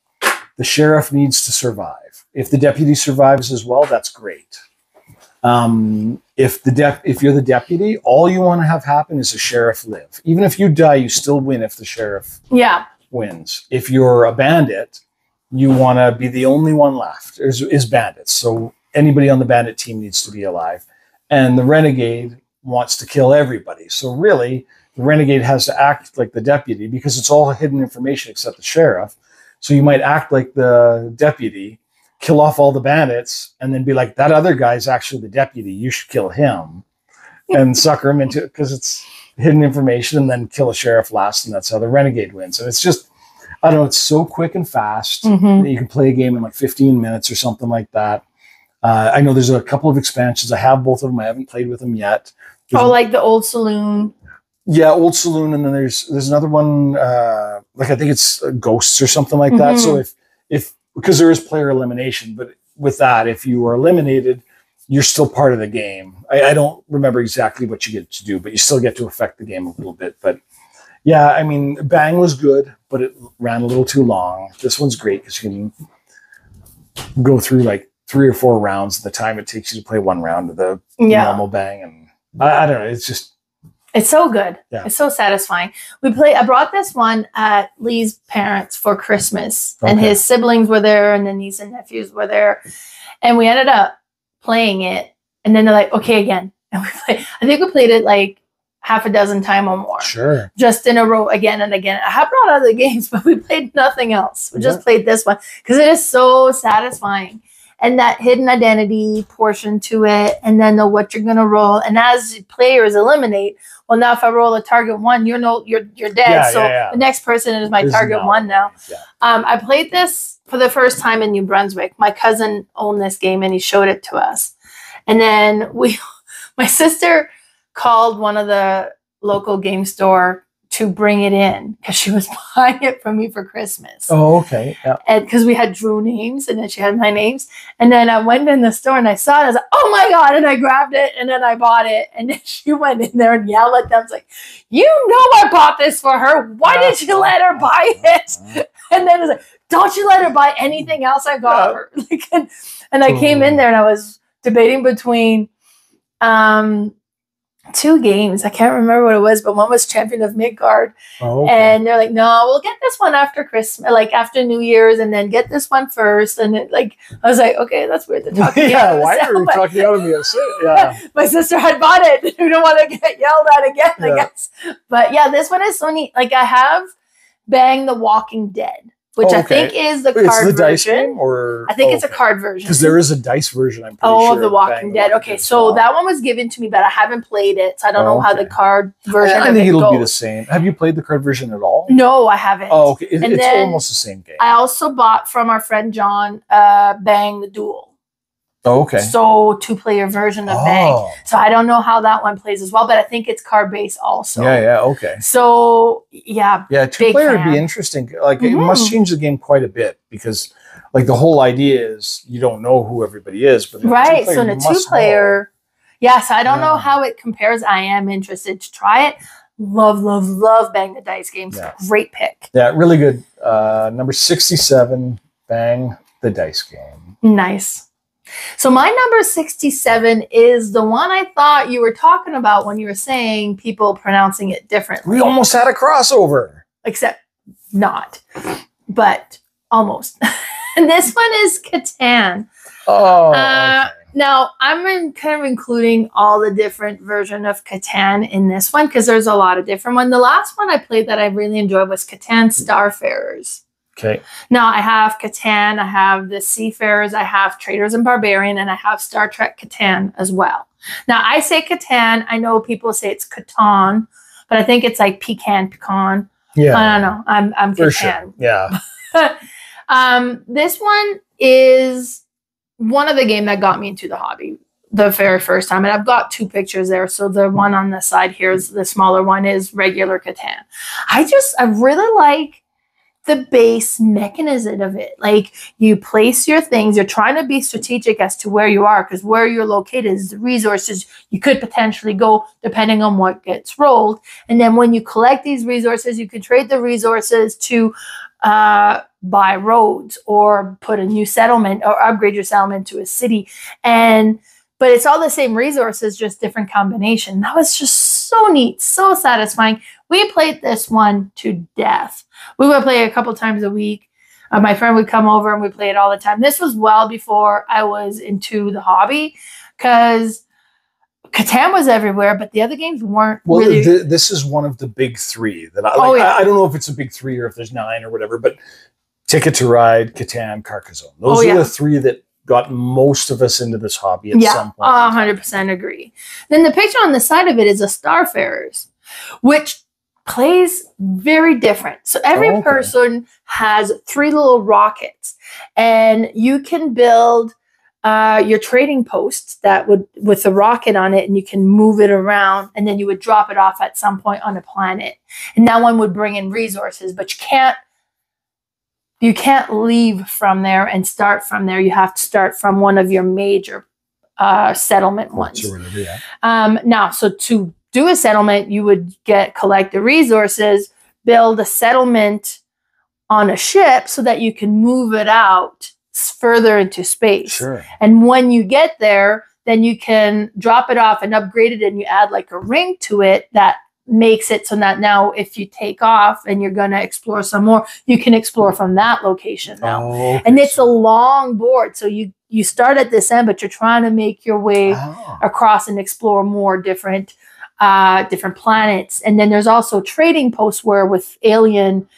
needs to survive. If the deputy survives as well, that's great. If you're the deputy, all you want to have happen is the sheriff live. Even if you die, you still win if the sheriff wins. If you're a bandit, you want to be the only one left is bandits. So anybody on the bandit team needs to be alive. And the renegade wants to kill everybody. So really, the renegade has to act like the deputy because it's all hidden information except the sheriff. So you might act like the deputy, kill off all the bandits, and then be like, that other guy's actually the deputy. You should kill him and sucker him into it because it's hidden information, and then kill a sheriff last, and that's how the renegade wins. And it's just, I don't know, it's so quick and fast that you can play a game in like 15 minutes or something like that. I know there's a couple of expansions. I have both of them. I haven't played with them yet. Like the Old Saloon. Yeah, Old Saloon, and then there's another one, like I think it's Ghosts or something like that. So if because there is player elimination, but with that, if you are eliminated, you're still part of the game. I don't remember exactly what you get to do, but you still get to affect the game a little bit. But yeah, I mean, Bang was good, but it ran a little too long. This one's great because you can go through like 3 or 4 rounds the time it takes you to play 1 round of the normal Bang, and I don't know, it's just. It's so good. Yeah. It's so satisfying. I brought this one at Lee's parents for Christmas, and his siblings were there, and the niece and nephews were there, and we ended up playing it. And then they're like, "Okay, again." And I think we played it like half a dozen times or more. Sure. Just in a row, again and again. I have brought other games, but we played nothing else. We just played this one because it is so satisfying. And that hidden identity portion to it, and then what you're gonna roll. And as players eliminate, well, now if I roll a target 1, you're dead. The next person is my target 1 now. Yeah. I played this for the first time in New Brunswick. My cousin owned this game, and he showed it to us. And then my sister called one of the local game store to bring it in because she was buying it for me for Christmas. Oh, okay. Yeah. And because we had Drew names, and then she had my names. And then I went in the store and I saw it. I was like, oh my God. And I grabbed it, and then I bought it. And then she went in there and yelled at them. I was like, you know I bought this for her. Why did you let her buy it? And then I was like, don't you let her buy anything else I got her. And I came in there and I was debating between 2 games. I can't remember what it was, but one was Champion of Midgard. Oh, okay. And they're like, no, we'll get this one after Christmas, like after New Year's, and then get this one first. And I was like, okay, that's weird to talk to me. Why are you talking out of me? Yeah. My sister had bought it. We don't want to get yelled at again, I guess. But yeah, this one is so neat. Like I have Bang the Walking Dead, which I think is the card version. It's the dice game, or I think it's a card version. Because there is a dice version, I'm pretty sure. Of The Walking Dead. Okay, so that one was given to me, but I haven't played it, so I don't know how the card version I think it'll be the same. Have you played the card version at all? No, I haven't. Oh, okay. It's almost the same game. I also bought from our friend John Bang the Duel. Oh, okay. So 2-player version of Bang. So I don't know how that one plays as well, but I think it's card based also. Yeah, okay. So yeah. Yeah, 2-player would be interesting. Like it must change the game quite a bit because like the whole idea is you don't know who everybody is, but right. So in a 2-player, so I don't know how it compares. I am interested to try it. Love Bang the Dice games. Yeah. Great pick. Yeah, really good. Number 67, Bang the Dice game. Nice. So my number 67 is the one I thought you were talking about when you were saying people pronouncing it differently. We almost had a crossover. except not, but almost. And this one is Catan. Oh, okay. Now, I'm kind of including all the different version of Catan in this one because there's a lot of different ones. The last one I played that I really enjoyed was Catan Starfarers. Okay. Now, I have Catan, I have the Seafarers, I have Traders and Barbarian, and I have Star Trek Catan as well. Now, I say Catan. I know people say it's Catan, but I think it's like pecan. Yeah. I don't know. I'm Catan. For sure. Yeah. This one is one of the games that got me into the hobby the very first time. And I've got two pictures there. So the one on the side here is the smaller one is regular Catan. I really like the base mechanism of it. Like you place your things, you're trying to be strategic as to where you are because where you're located is the resources you could potentially go depending on what gets rolled. And then when you collect these resources, you can trade the resources to buy roads or put a new settlement or upgrade your settlement to a city. But it's all the same resources, just different combination. That was just so neat, so satisfying. We played this one to death. We would play a couple times a week. My friend would come over and we play it all the time. This was well before I was into the hobby because Catan was everywhere, but the other games weren't really. This is one of the big three that I don't know if it's a big three or if there's 9 or whatever, but Ticket to Ride, Catan, Carcassonne. Those are the three that got most of us into this hobby at some point. 100% agree. Then the picture on the side of it is a Starfarers, which plays very different. So every person has 3 little rockets, and you can build your trading post that would with a rocket on it, and you can move it around, and then you would drop it off at some point on a planet, and that one would bring in resources, but you can't leave from there and start from there. You have to start from one of your major settlement ones. Now, so to do a settlement, you would collect the resources, build a settlement on a ship so that you can move it out further into space. Sure. And when you get there, then you can drop it off and upgrade it, and you add like a ring to it that makes it so that now if you take off and you're going to explore some more, you can explore from that location now. And it's a long board. So you start at this end, but you're trying to make your way across and explore more different planets. And then there's also trading posts where with alien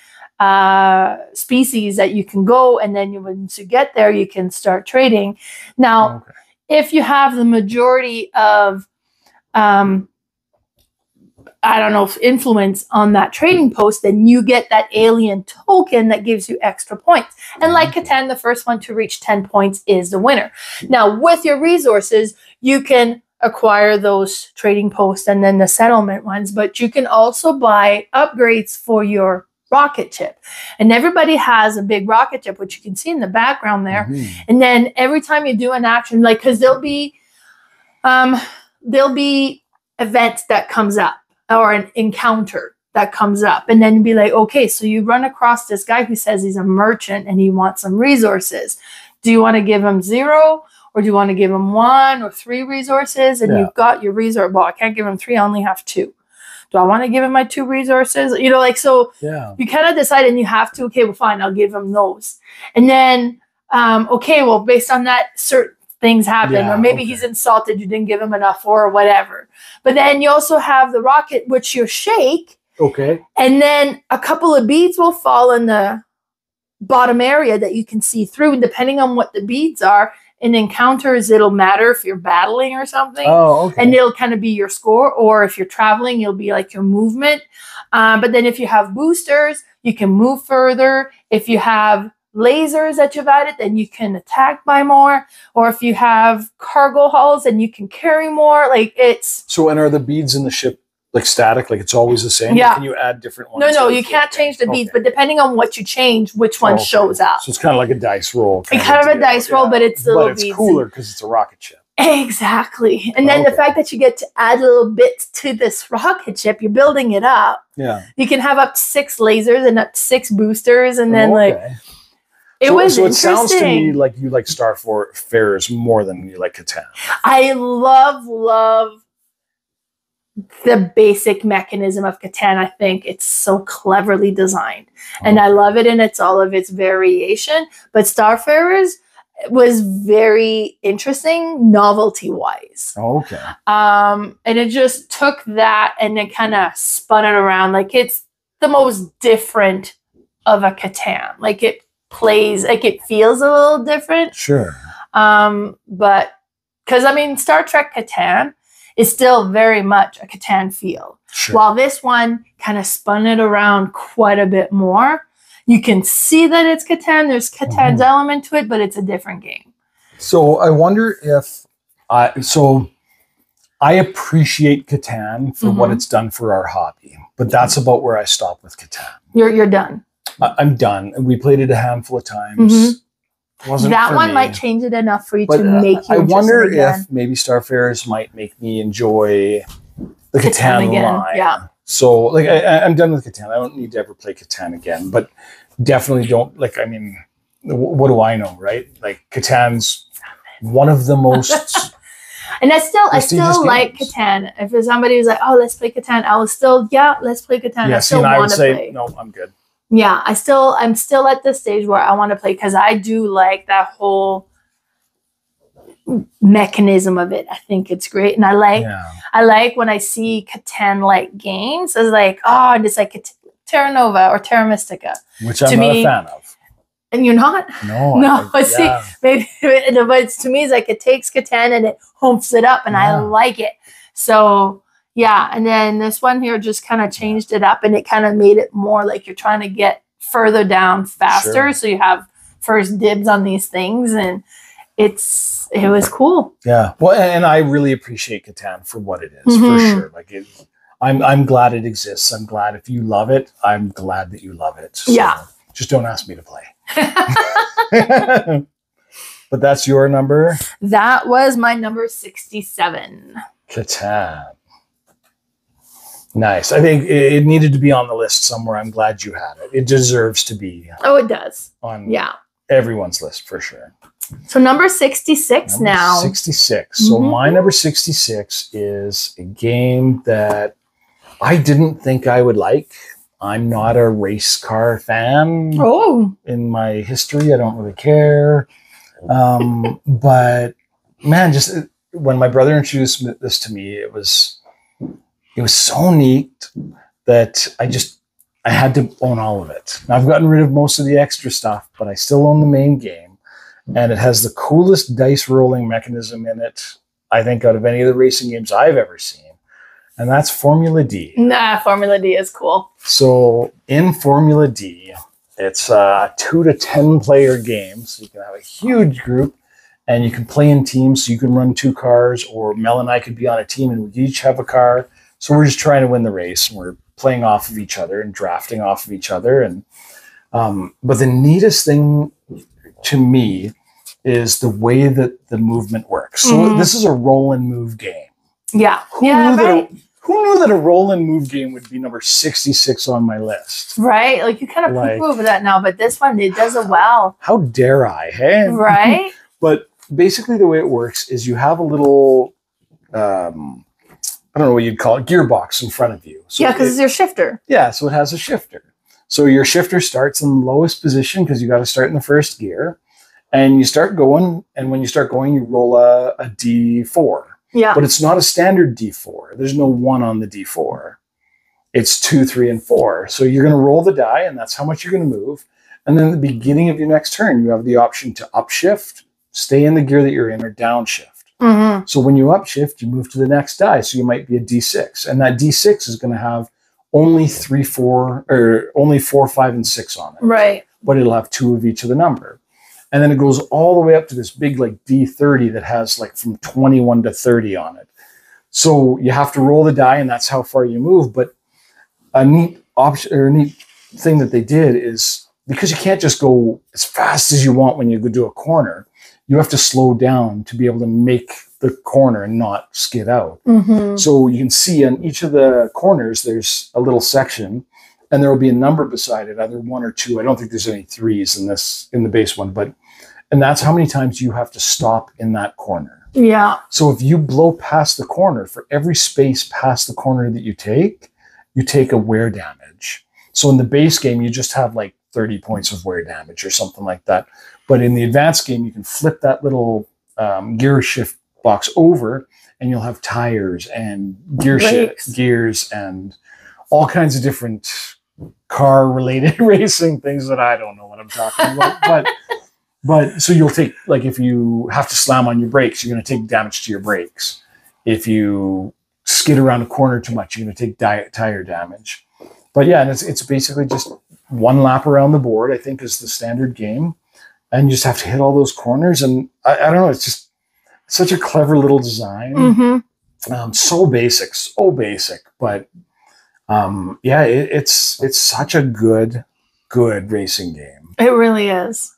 species that you can go, and then once you get there, you can start trading. Now, if you have the majority of influence on that trading post, then you get that alien token that gives you extra points. And like Catan, the first one to reach 10 points is the winner. Now, with your resources, you can acquire those trading posts and then the settlement ones, but you can also buy upgrades for your rocket ship. And everybody has a big rocket ship, which you can see in the background there. And then every time you do an action, like, because there'll be events that comes up, or an encounter that comes up, and then be like, okay, so you run across this guy who says he's a merchant and he wants some resources. Do you want to give him 0, or do you want to give him 1 or 3 resources? And you've got your resource. Well, I can't give him 3. I only have 2. Do I want to give him my 2 resources? You kind of decide, and you have to. Okay, well, fine, I'll give him those. And then, based on that, certain things happen, or maybe he's insulted, you didn't give him enough or whatever. But then you also have the rocket, which you shake. And then a couple of beads will fall in the bottom area that you can see through. And depending on what the beads are, in encounters, it'll matter if you're battling or something. And it'll kind of be your score. Or if you're traveling, it'll be like your movement. But then if you have boosters, you can move further. If you have lasers that you've added, then you can attack by more. Or if you have cargo hulls, then you can carry more. And are the beads in the ship like static? Like it's always the same? Yeah. Or can you add different ones? No, you can't change the beads, but depending on what you change, which one shows up. So it's kind of like a dice roll. It's kind of a dice roll, but it's little beads. But it's cooler because it's a rocket ship. Exactly. And then the fact that you get to add little bits to this rocket ship, you're building it up. Yeah. You can have up to 6 lasers and up to 6 boosters, and then So it sounds to me like you like Starfarers more than you like Catan. I love the basic mechanism of Catan. I think it's so cleverly designed, and I love it in all of its variation. But Starfarers was very interesting, novelty wise. Okay. And it just took that and then kind of spun it around. Like it's the most different of a Catan. Like it plays, like it feels a little different. Sure. But because I mean, Star Trek Catan is still very much a Catan feel. Sure. While this one kind of spun it around quite a bit more. You can see that it's Catan. There's Catan's element to it, but it's a different game. So I wonder if I appreciate Catan for what it's done for our hobby, but that's about where I stop with Catan. You're done. I'm done. We played it a handful of times. That one might change it enough for you to make you. I wonder if maybe Starfarers might make me enjoy the Catan line. Yeah. So like I'm done with Catan. I don't need to ever play Catan again, but definitely don't like, I mean, what do I know, right? Like Catan's one of the most and I still like Catan. If there's somebody who's like, oh, let's play Catan, I will still, let's play Catan. Yeah, I still I would want to say, play. no, I'm good. Yeah, I'm still at the stage where I want to play because I do like that whole mechanism of it. I think it's great, and I like when I see Catan-like games. It's like, oh, it's like Terra Nova or Terra Mystica, which I'm not a fan of. And you're not? No. See, maybe, but to me, it's like it takes Catan and it humps it up, and I like it. So. Yeah, and then this one here just kind of changed it up, and it kind of made it more like you're trying to get further down faster, Sure. so you have first dibs on these things, and it was cool. Yeah, well, and I really appreciate Catan for what it is, for sure. Like, I'm glad it exists. I'm glad if you love it, I'm glad that you love it. So yeah, just don't ask me to play. But that's your number. That was my number 67. Catan. Nice. I think it needed to be on the list somewhere. I'm glad you had it. It deserves to be. Oh, it does. On everyone's list for sure. So number 66 now. 66. So my number 66 is a game that I didn't think I would like. I'm not a race car fan. Oh. In my history, I don't really care. But man, just when my brother introduced this to me, it was so neat that I had to own all of it. Now, I've gotten rid of most of the extra stuff, but I still own the main game. And it has the coolest dice rolling mechanism in it, I think, out of any of the racing games I've ever seen. And that's Formula D. Nah, Formula D is cool. So in Formula D, it's a 2 to 10 player game. So you can have a huge group and you can play in teams. So you can run 2 cars, or Mel and I could be on a team and we each have a car. So we're just trying to win the race, and we're playing off of each other and drafting off of each other. And but the neatest thing to me is the way that the movement works. So this is a roll and move game. Yeah. Who knew that a roll and move game would be number 66 on my list? Right? Like you kind of poop over that now, but this one, it does it well. How dare I, hey? Right? But basically the way it works is you have a little... I don't know what you'd call it, gearbox in front of you. So because it's your shifter. Yeah, so it has a shifter. So your shifter starts in the lowest position because you got to start in the first gear. And you start going, and when you start going, you roll a D4. Yeah. But it's not a standard D4. There's no 1 on the D4. It's 2, 3, and 4. So you're going to roll the die, and that's how much you're going to move. And then at the beginning of your next turn, you have the option to upshift, stay in the gear that you're in, or downshift. So when you upshift, you move to the next die. So you might be a D6. And that D6 is going to have only 3, 4, or only 4, 5, and 6 on it. Right. But it'll have 2 of each of the number. And then it goes all the way up to this big like D30 that has like from 21 to 30 on it. So you have to roll the die, and that's how far you move. But a neat option, or a neat thing that they did is, because you can't just go as fast as you want when you go do a corner, you have to slow down to be able to make the corner and not skid out. So you can see on each of the corners, there's a little section, and there will be a number beside it, either 1 or 2. I don't think there's any 3s in the base one, and that's how many times you have to stop in that corner. Yeah. So if you blow past the corner, for every space past the corner that you take a wear damage. So in the base game, you just have like 30 points of wear damage or something like that. But in the advanced game, you can flip that little gear shift box over, and you'll have tires and gears and all kinds of different car-related racing things that I don't know what I'm talking about. But so you'll take, like, if you have to slam on your brakes, you're going to take damage to your brakes. If you skid around a corner too much, you're going to take tire damage. But yeah, and it's basically just one lap around the board, I think, is the standard game. And you just have to hit all those corners. And I don't know, it's just such a clever little design. Mm-hmm. So basic. But yeah, it's such a good racing game. It really is.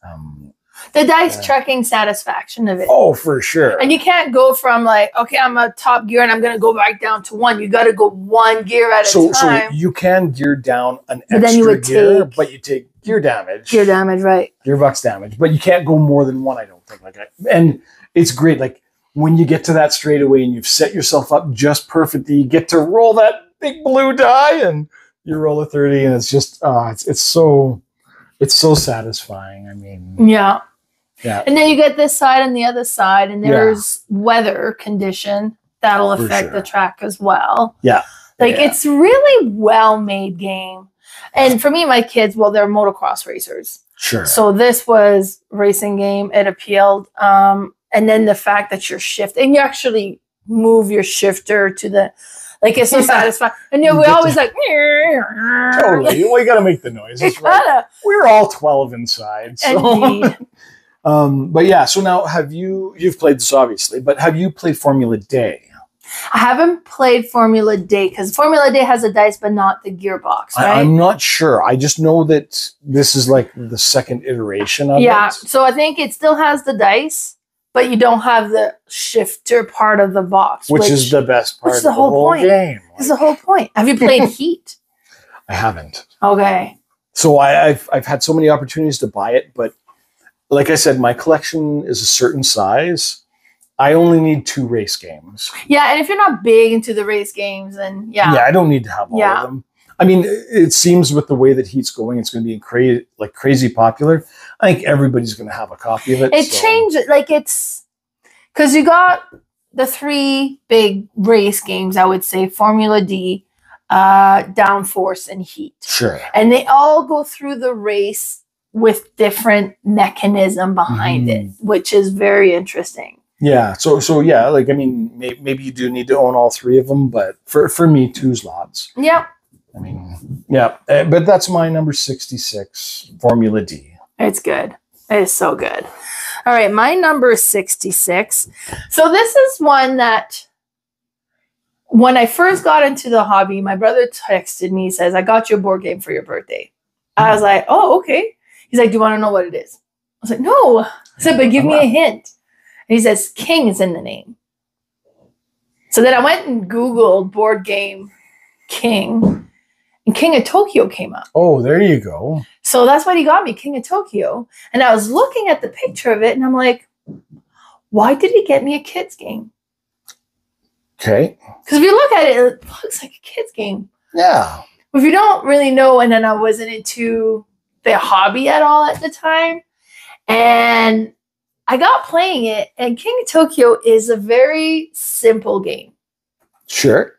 The dice tracking satisfaction of it. Oh, for sure. And you can't go from like, okay, I'm a top gear and I'm going to go back down to 1. You got to go 1 gear at a time. So you can gear down an extra gear, but you take gear damage. Gear damage, right. Gearbox damage. But you can't go more than 1, I don't think. Like, and it's great. Like, when you get to that straightaway and you've set yourself up just perfectly, you get to roll that big blue die and you roll a 30, and it's just, it's so satisfying. I mean, yeah. Yeah. And then you get this side and the other side, and there's weather condition that'll affect the track as well. Yeah. Like, it's really well-made game. And for me, my kids, well, they're motocross racers. Sure. So this was racing game. It appealed. And then the fact that you're shifting, you actually move your shifter to the, like, it's so satisfying. And we always like, totally. Well, you got to make the noise. That's right. We're all 12 inside. So. Indeed. But yeah, so now you've played this obviously, but have you played Formula Day? I haven't played Formula Day because Formula Day has a dice, but not the gearbox, right? I'm not sure. I just know that this is like the second iteration of it. Yeah, so I think it still has the dice, but you don't have the shifter part of the box. Which is the best part of the whole game. It's the whole point. Have you played Heat? I haven't. Okay. So I've had so many opportunities to buy it, but like I said, my collection is a certain size. I only need 2 race games. Yeah, and if you're not big into the race games, then yeah, I don't need to have all of them. I mean, it seems with the way that Heat's going, it's going to be crazy popular. I think everybody's going to have a copy of it. It changed, like, it's because you got the 3 big race games. I would say Formula D, Downforce, and Heat. Sure, and they all go through the race with different mechanism behind it, which is very interesting. Yeah. So yeah, like, I mean, maybe you do need to own all 3 of them, but for me, 2's lots. Yep. I mean, yeah, but that's my number 66, Formula D. It's good. It is so good. All right, my number is 66. So this is one that when I first got into the hobby, my brother texted me, says, I got you a board game for your birthday. I was like, oh, okay. He's like, do you want to know what it is? I was like, no. I said, but give me a hint. And he says, King is in the name. So then I went and Googled board game King, and King of Tokyo came up. Oh, there you go. So that's what he got me, King of Tokyo. And I was looking at the picture of it, and I'm like, why did he get me a kid's game? Okay. Because if you look at it, it looks like a kid's game. Yeah. If you don't really know, and then I wasn't into the hobby at all at the time, and I got playing it, and King of Tokyo is a very simple game. Sure.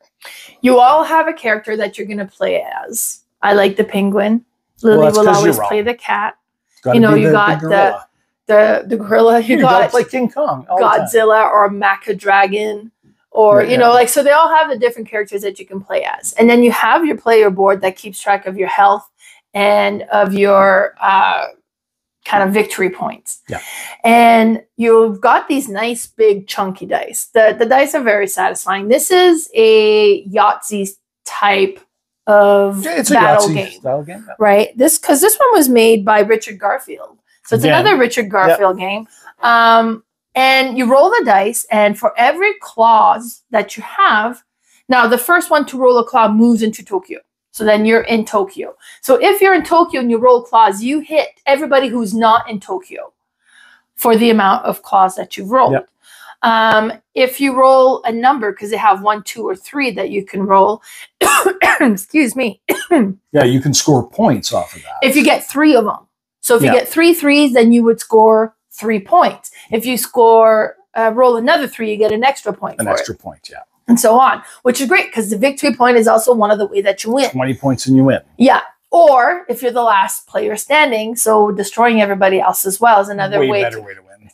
You all have a character that you're going to play as. I like the penguin. Lily will always play the cat. You know, you got the gorilla. You got to play King Kong. Godzilla or Mecha Dragon. Or, you know, like, so they all have the different characters that you can play as. And then you have your player board that keeps track of your health and of your kind of victory points. Yeah. And you've got these nice, big, chunky dice. The dice are very satisfying. This is a Yahtzee type of battle game. Style game. Right? Because this one was made by Richard Garfield. So it's another Richard Garfield game. And you roll the dice, and for every clause that you have, now the first one to roll a claw moves into Tokyo. So then you're in Tokyo. So if you're in Tokyo and you roll claws, you hit everybody who's not in Tokyo for the amount of claws that you've rolled. Yep. If you roll a number, because they have 1, 2, or 3 that you can roll, excuse me. Yeah, you can score points off of that. If you get 3 of them. So if you get 3 threes, then you would score 3 points. If you score, roll another 3, you get an extra point. An extra point, yeah. And so on, which is great because the victory point is also one of the ways that you win. 20 points and you win. Yeah. Or if you're the last player standing, so destroying everybody else as well is another way. Better way to win.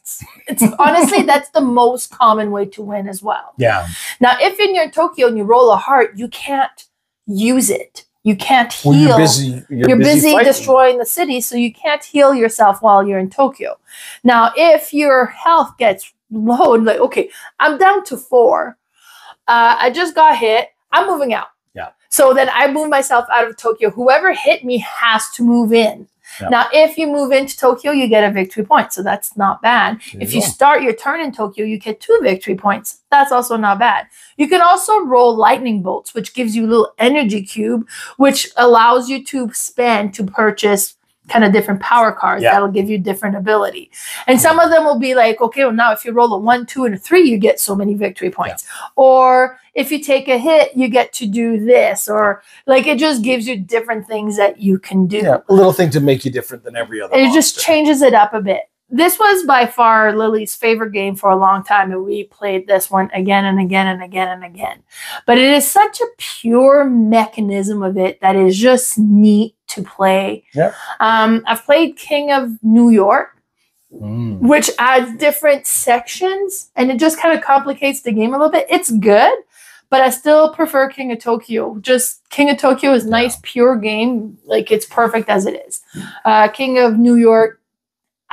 It's honestly, that's the most common way to win as well. Yeah. Now, if you're in Tokyo and you roll a heart, you can't use it. You can't heal. Well, you're busy destroying the city, so you can't heal yourself while you're in Tokyo. Now, if your health gets low and like, okay, I'm down to 4. I just got hit. I'm moving out. Yeah. So then I move myself out of Tokyo. Whoever hit me has to move in. Yeah. Now, if you move into Tokyo, you get a victory point. So that's not bad. If you start your turn in Tokyo, you get 2 victory points. That's also not bad. You can also roll lightning bolts, which gives you a little energy cube, which allows you to spend to purchase kind of different power cards that'll give you different ability. And some of them will be like, okay, well, now if you roll a 1, 2, and a 3, you get so many victory points. Yeah. Or if you take a hit, you get to do this. Or like it just gives you different things that you can do. Yeah, a little thing to make you different than every other. It just changes it up a bit. This was by far Lily's favorite game for a long time, and we played this one again and again and again and again. But it is such a pure mechanism of it that is just neat to play. Yeah. I've played King of New York, which adds different sections, and it just kind of complicates the game a little bit. It's good, but I still prefer King of Tokyo. Just King of Tokyo is nice, pure game. Like it's perfect as it is. King of New York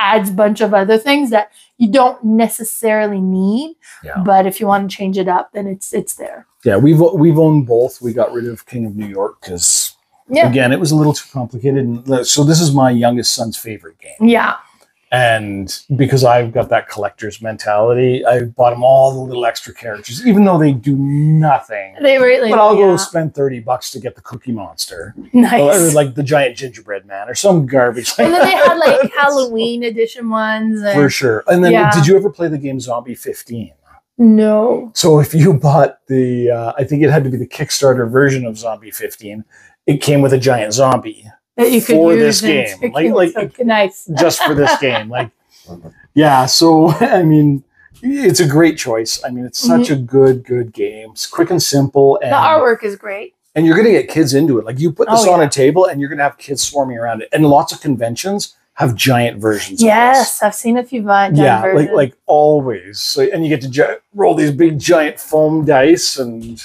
adds a bunch of other things that you don't necessarily need, but if you want to change it up, then it's there. Yeah, we've owned both. We got rid of King of New York because again, it was a little too complicated. And so this is my youngest son's favorite game. Yeah. And because I've got that collector's mentality, I bought him all the little extra characters, even though they do nothing. They really. But I'll go spend $30 to get the Cookie Monster, nice, or like the giant gingerbread man, or some garbage. And then they had like Halloween edition ones, for sure. And then, did you ever play the game Zombie 15? No. So if you bought the, I think it had to be the Kickstarter version of Zombie 15. It came with a giant zombie. That you could for use this game, like nice, just for this game, like So I mean, it's a great choice. I mean, it's such a good game. It's quick and simple, and the artwork is great. And you're gonna get kids into it. Like you put this on a table, and you're gonna have kids swarming around it. And lots of conventions have giant versions. Yes, I've seen a few giant versions. like always. So and you get to roll these big giant foam dice, and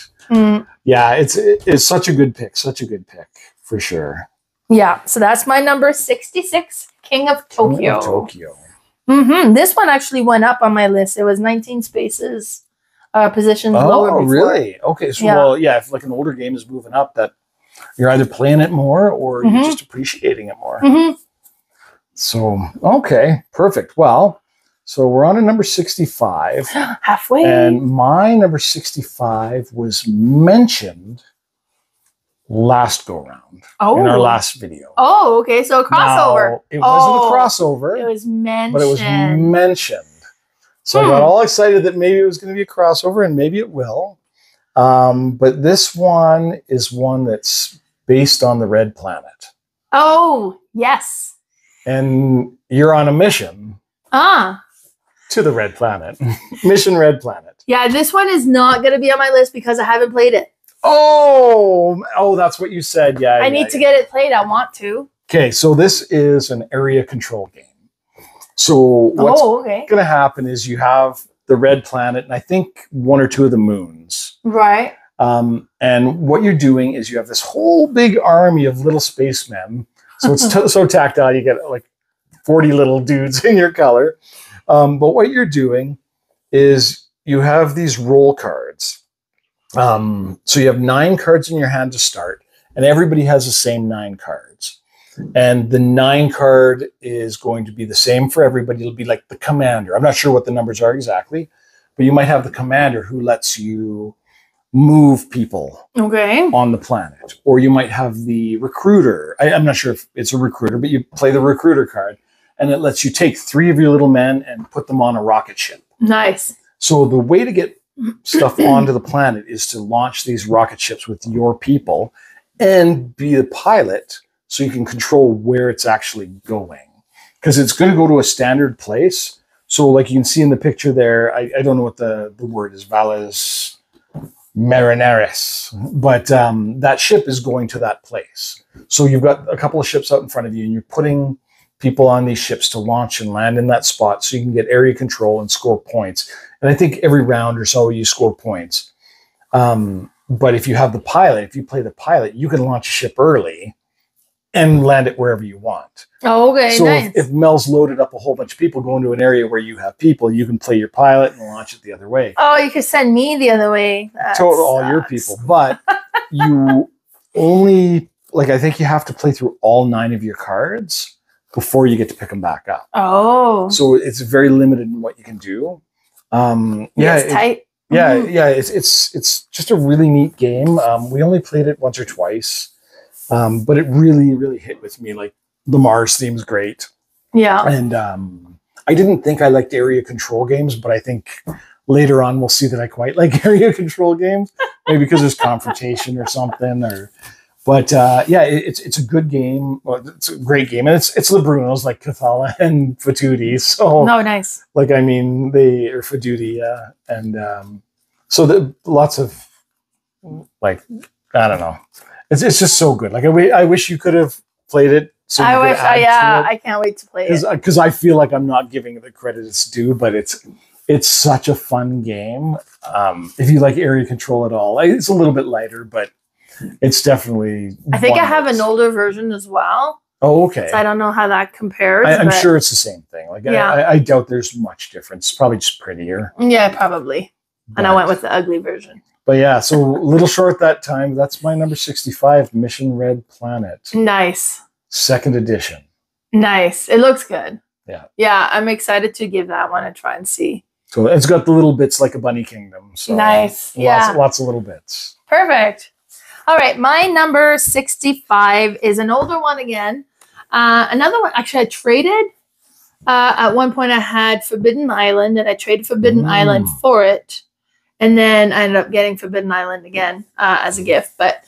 it's such a good pick. Such a good pick for sure. Yeah, so that's my number 66, King of Tokyo. King of Tokyo. This one actually went up on my list. It was 19 spaces, positions lower before. Oh, really? Okay, so if like an older game is moving up, that you're either playing it more or you're just appreciating it more. So, okay, perfect. Well, so we're on to number 65. Halfway. And my number 65 was mentioned last go round in our last video. Oh, okay. So a crossover. Now, it wasn't a crossover. It was mentioned. But it was mentioned. So I got all excited that maybe it was going to be a crossover, and maybe it will. But this one is one that's based on the Red Planet. Oh, yes. And you're on a mission to the Red Planet. Mission Red Planet. Yeah, this one is not going to be on my list because I haven't played it. Oh, that's what you said. Yeah, I need to get it played. I want to. Okay, so this is an area control game. So what's going to happen is you have the Red Planet, and I think 1 or 2 of the moons. Right. And what you're doing is you have this whole big army of little spacemen. So it's so tactile. You get like 40 little dudes in your color. But what you're doing is you have these roll cards. So you have 9 cards in your hand to start, and everybody has the same 9 cards. And the 9 card is going to be the same for everybody. It'll be like the commander. I'm not sure what the numbers are exactly, but you might have the commander who lets you move people on the planet. Or you might have the recruiter. I'm not sure if it's a recruiter, but you play the recruiter card, and it lets you take 3 of your little men and put them on a rocket ship. Nice. So the way to get stuff onto the planet is to launch these rocket ships with your people and be the pilot so you can control where it's actually going. Because it's going to go to a standard place. So like you can see in the picture there, I don't know what the word is, Valles Marineris, but that ship is going to that place. So you've got a couple of ships out in front of you and you're putting people on these ships to launch and land in that spot so you can get area control and score points. And I think every round or so you score points. But if you have the pilot, if you play the pilot, you can launch a ship early and land it wherever you want. Oh, okay, so nice. if Mel's loaded up a whole bunch of people going to an area where you have people, you can play your pilot and launch it the other way. Oh, you could send me the other way. Total all your people. But you only, like, I think you have to play through all 9 of your cards before you get to pick them back up. Oh. So it's very limited in what you can do. It's tight. Yeah, yeah. It's just a really neat game. We only played it once or twice. But it really, really hit with me. Like the Mars theme is great. Yeah. And I didn't think I liked area control games, but I think later on we'll see that I quite like area control games. Maybe because there's confrontation or something. But yeah, it's a good game. Well, it's a great game, and it's Lebruno's like Cathala and Fatuti. So nice. Like I mean, they are Fatuti, and so lots of like I don't know. It's just so good. Like I wish you could have played it. So I wish. I can't wait to play it because I feel like I'm not giving it the credit it's due, but it's such a fun game. If you like area control at all, it's a little bit lighter, but it's definitely. I think I have an older version as well. Oh, okay. So I don't know how that compares. I'm sure it's the same thing. Like I doubt there's much difference. It's probably just prettier. Yeah, probably. And I went with the ugly version. But yeah, so a little short that time. That's my number 65, Mission Red Planet. Nice. 2nd edition. Nice. It looks good. Yeah. Yeah, I'm excited to give that one a try and see. So it's got the little bits like a Bunny Kingdom. So nice. Lots of little bits. Perfect. All right, my number 65 is an older one again. Another one, actually, I traded. At one point, I had Forbidden Island, and I traded Forbidden Island for it. And then I ended up getting Forbidden Island again as a gift. But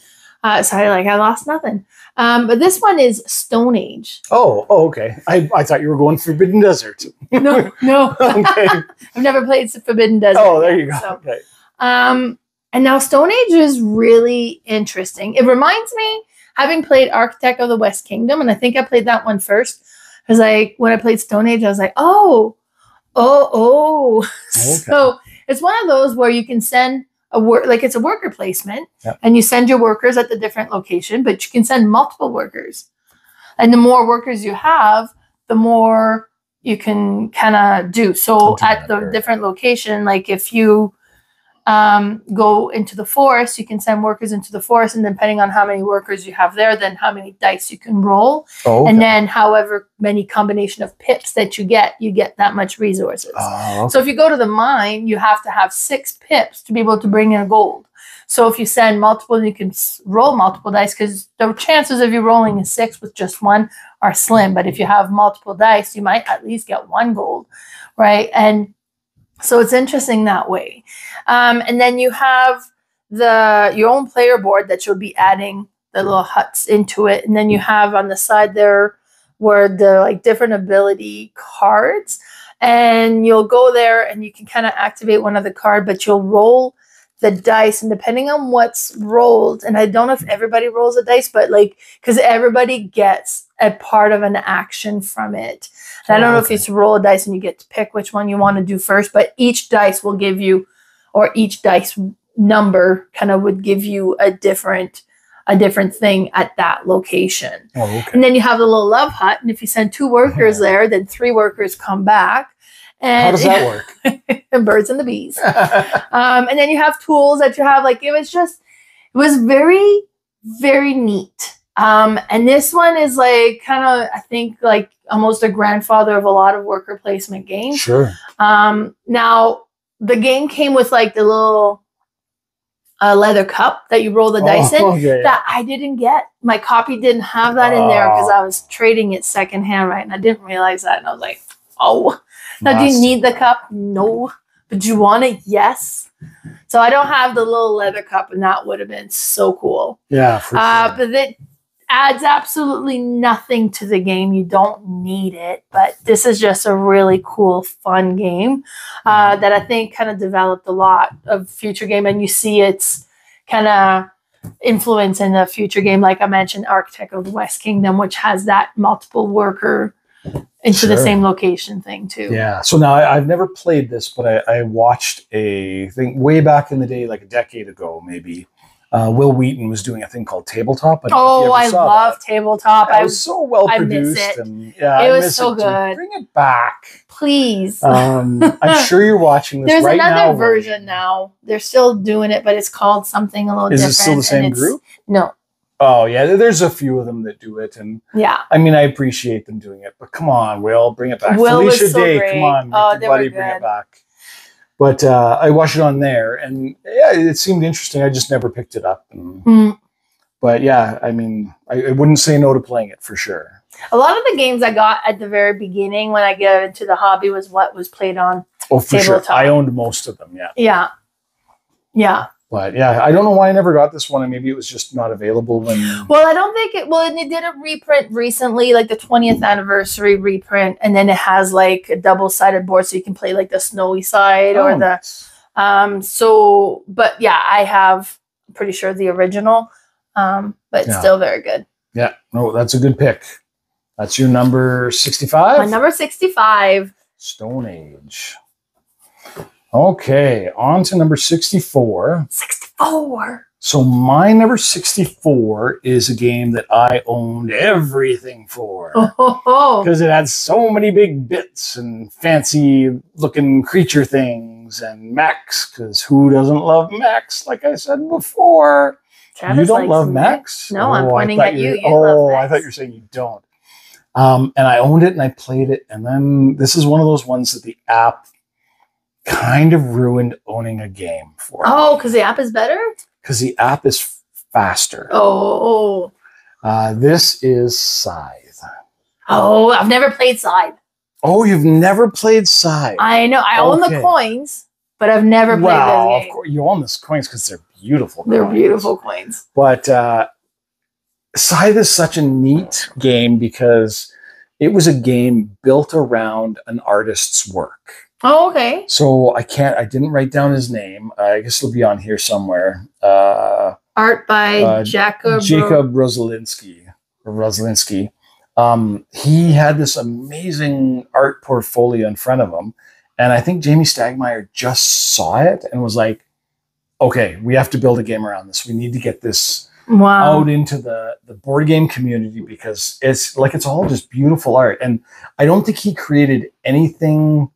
sorry, I lost nothing. But this one is Stone Age. Oh, okay. I thought you were going Forbidden Desert. No. Okay. I've never played Forbidden Desert. Oh, there you go. So, okay. And now Stone Age is really interesting. It reminds me, having played Architect of the West Kingdom, and I think I played that one first. Because when I played Stone Age, I was like, oh. Okay. So it's one of those where you can send it's a worker placement, and you send your workers at the different location, but you can send multiple workers. And the more workers you have, the more you can kind of do. So at the different location, like if you go into the forest, you can send workers into the forest, and depending on how many workers you have there, then how many dice you can roll. Oh, okay. And then however many combination of pips that you get that much resources. Oh, okay. So if you go to the mine, you have to have 6 pips to be able to bring in a gold. So if you send multiple, you can roll multiple dice, because the chances of you rolling a 6 with just one are slim. But if you have multiple dice, you might at least get 1 gold, right? And so it's interesting that way. And then you have your own player board that you'll be adding the little huts into it. And then you have on the side there where the different ability cards. And you'll go there and you can kind of activate one of the card, but you'll roll the dice. And depending on what's rolled, and I don't know if everybody rolls a dice, but because everybody gets a part of an action from it. And I don't know if you roll a dice and you get to pick which one you want to do first, but each dice will give you, or each dice number kind of would give you a different thing at that location. Oh, okay. And then you have the little love hut, and if you send 2 workers there, then 3 workers come back. And how does that work? Birds and the bees. And then you have tools that you have. It was very, very neat. And this one is kind of, I think, almost a grandfather of a lot of worker placement games. Sure. Now, the game came with the little leather cup that you roll the dice in that I didn't get. My copy didn't have that in there because I was trading it secondhand, right? And I didn't realize that. And I was like, oh. Now, do you need the cup? No. but do you want it? Yes. So I don't have the little leather cup, and that would have been so cool. Yeah, for sure. But it adds absolutely nothing to the game. You don't need it, but this is just a really cool, fun game that I think kind of developed a lot of future game, and you see its kind of influence in the future game. Like I mentioned, Architect of the West Kingdom, which has that multiple worker into the same location thing too. Yeah. So now I've never played this, but I watched a thing way back in the day, like a decade ago, maybe. Will Wheaton was doing a thing called Tabletop. I love Tabletop. It was so well produced. I miss it. And, yeah, it was so good. Bring it back. Please. I'm sure you're watching this right now. There's another version now. They're still doing it, but it's called something a little different. Is it still the same group? No. Oh, yeah. There's a few of them that do it. And yeah. I mean, I appreciate them doing it. But come on, Will. Bring it back. Will Felicia was so Day, great. come on. Make your buddy bring it back. But I watched it on there, and yeah, it seemed interesting. I just never picked it up. But yeah, I mean, I wouldn't say no to playing it for sure. A lot of the games I got at the very beginning when I got into the hobby was what was played on for Tabletop. Sure. I owned most of them, yeah. Yeah. Yeah. But yeah, I don't know why I never got this one, and maybe it was just not available when. Well, I don't think it. Well, and they did a reprint recently, like the 20th anniversary reprint, and then it has like a double-sided board, so you can play like the snowy side or the. So, but yeah, I have. I'm pretty sure the original, but it's still very good. Yeah, no, that's a good pick. That's your number 65. My number 65. Stone Age. Okay, on to number 64. 64. So my number 64 is a game that I owned everything for. Because it had so many big bits and fancy looking creature things and mechs. Because who doesn't love mechs, like I said before? Travis, you don't love mechs? No, I'm pointing at you. You love mechs. I thought you were saying you don't. And I owned it and I played it. And then this is one of those ones that the app kind of ruined owning a game for me. Oh, because the app is better? Because the app is faster. Oh. This is Scythe. Oh, I've never played Scythe. Oh, you've never played Scythe? I know. I own the coins, but I've never played this game. Of course, you own the coins because they're beautiful coins. They're beautiful coins. But Scythe is such a neat game because it was a game built around an artist's work. Oh, okay. So I didn't write down his name. I guess it'll be on here somewhere. Art by Jacob Roslinski. He had this amazing art portfolio in front of him. And I think Jamie Stagmeyer just saw it and was like, okay, we have to build a game around this. We need to get this out into the board game community because it's all just beautiful art. And I don't think he created anything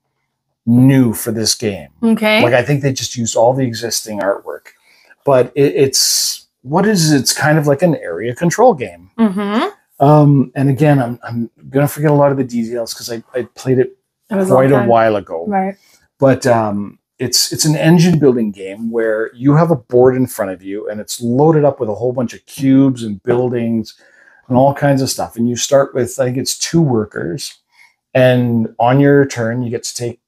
new for this game. Okay. Like I think they just used all the existing artwork. But it's kind of like an area control game. And again, I'm gonna forget a lot of the details because I played it quite a while ago. Right. But it's an engine building game where you have a board in front of you and it's loaded up with a whole bunch of cubes and buildings and all kinds of stuff. And you start with, I think it's 2 workers. And on your turn, you get to take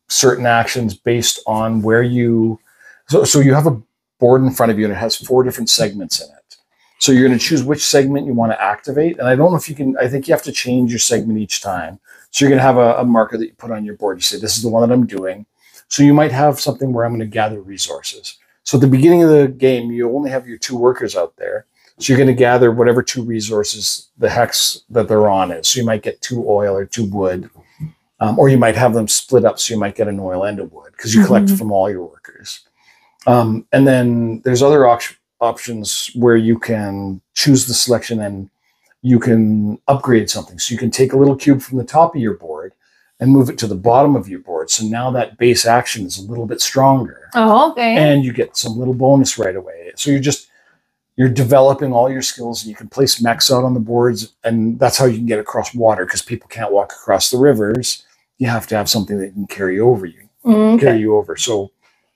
certain actions based on where you... So you have a board in front of you and it has 4 different segments in it. So you're going to choose which segment you want to activate. And I don't know if you can... I think you have to change your segment each time. So you're going to have a marker that you put on your board. You say, this is the one that I'm doing. So you might have something where I'm going to gather resources. So at the beginning of the game, you only have your 2 workers out there. So you're going to gather whatever 2 resources the hex that they're on is. So you might get 2 oil or 2 wood. Or you might have them split up. So you might get an oil and a wood because you collect from all your workers. And then there's other options where you can choose the selection and you can upgrade something. So you can take a little cube from the top of your board and move it to the bottom of your board. So now that base action is a little bit stronger. Oh, okay. And you get some little bonus right away. So you're developing all your skills and you can place mechs out on the boards. And that's how you can get across water because people can't walk across the rivers. You have to have something that can carry you over. So,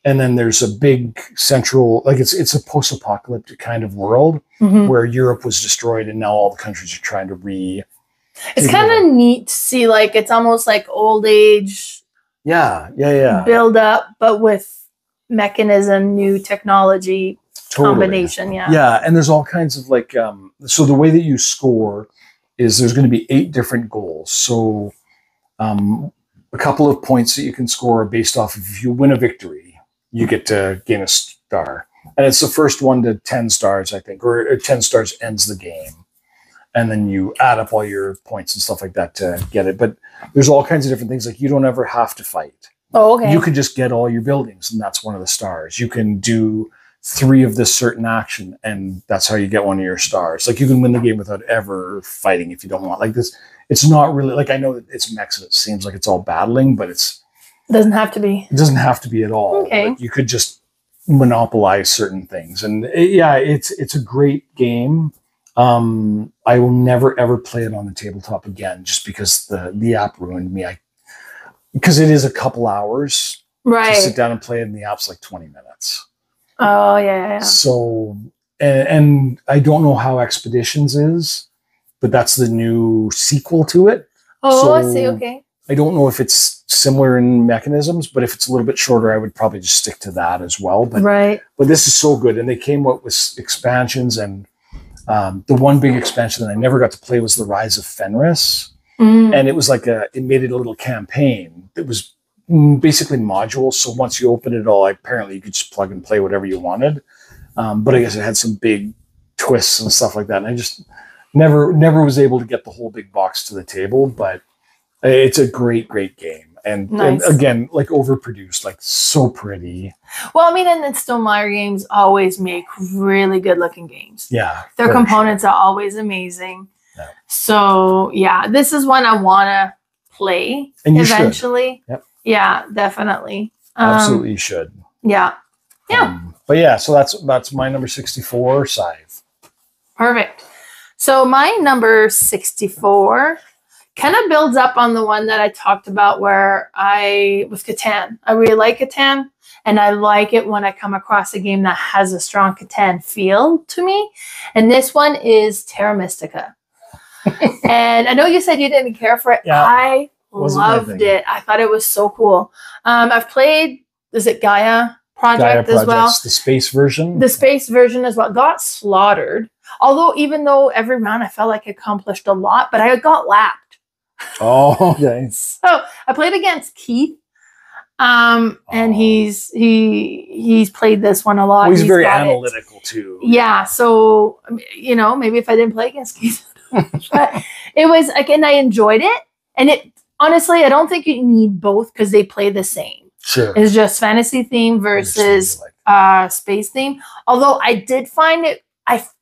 and then there's a big central, like it's a post-apocalyptic kind of world where Europe was destroyed and now all the countries are trying to It's kind of neat to see, like, it's almost like old age build up, but with mechanism, new technology combination. Yeah. And there's all kinds of like, so the way that you score is there's going to be 8 different goals. So a couple of points that you can score are based off of if you win a victory, you get to gain a star. And it's the first 1 to 10 stars, I think, or 10 stars ends the game. And then you add up all your points and stuff like that to get it. But there's all kinds of different things. Like you don't ever have to fight. Oh, okay. You can just get all your buildings, and that's one of the stars. You can do 3 of this certain action, and that's how you get one of your stars. Like you can win the game without ever fighting if you don't want. Like this, it's not really like, I know that it's mechs and it seems like it's all battling, but it doesn't have to be. It doesn't have to be at all. Okay. Like you could just monopolize certain things, and it's a great game. I will never ever play it on the tabletop again, just because the app ruined me. Because it is a couple hours to sit down and play it, and the app's like 20 minutes. Oh yeah. So and I don't know how Expeditions is, but that's the new sequel to it. Oh, so I see. Okay. I don't know if it's similar in mechanisms, but if it's a little bit shorter, I would probably just stick to that as well. But but this is so good, and they came up with expansions, and the one big expansion that I never got to play was the Rise of Fenris. And it was like it made it a little campaign. It was basically modules. So once you open it all, apparently you could just plug and play whatever you wanted. But I guess it had some big twists and stuff like that. And I just never was able to get the whole big box to the table, but it's a great game. And again, like overproduced, like so pretty. Well, I mean, and then Stonemaier Games always make really good looking games. Yeah. Their components are always amazing. Yeah. So yeah, this is one I want to play eventually. Yep. Yeah, definitely. Absolutely, you should. Yeah. But yeah, so that's my number 64, Scythe. Perfect. So my number 64 kind of builds up on the one that I talked about with Catan. I really like Catan, and I like it when I come across a game that has a strong Catan feel to me. And this one is Terra Mystica. And I know you said you didn't care for it. Yeah, I loved it. I thought it was so cool. I've played, is it Gaia Project as well? The space version. The space version as well. Got slaughtered. Even though every round I felt like I accomplished a lot, but I got lapped. Oh, okay. So I played against Keith. And he's played this one a lot. Well, he's very analytical too. Yeah. So, maybe if I didn't play against Keith, but it was, again, I enjoyed it. And honestly, I don't think you need both because they play the same. Sure. It's just fantasy theme versus space theme. Although I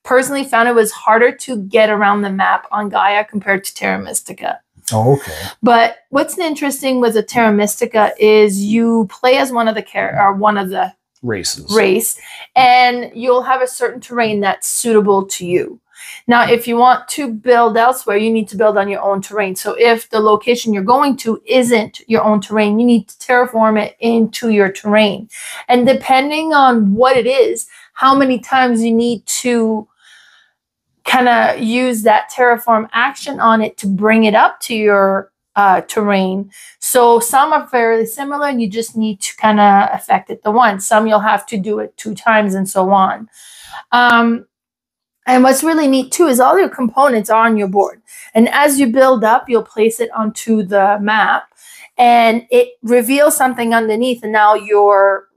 personally found it was harder to get around the map on Gaia compared to Terra Mystica. Oh, okay. But what's interesting with the Terra Mystica is you play as one of the race, and you'll have a certain terrain that's suitable to you. Now, if you want to build elsewhere, you need to build on your own terrain. So if the location you're going to isn't your own terrain, you need to terraform it into your terrain. And depending on what it is, how many times you need to kind of use that terraform action on it to bring it up to your terrain. So some are fairly similar and you just need to kind of affect it the once. Some you'll have to do it 2 times and so on. And what's really neat too is all your components are on your board. And as you build up, you'll place it onto the map and it reveals something underneath. And now your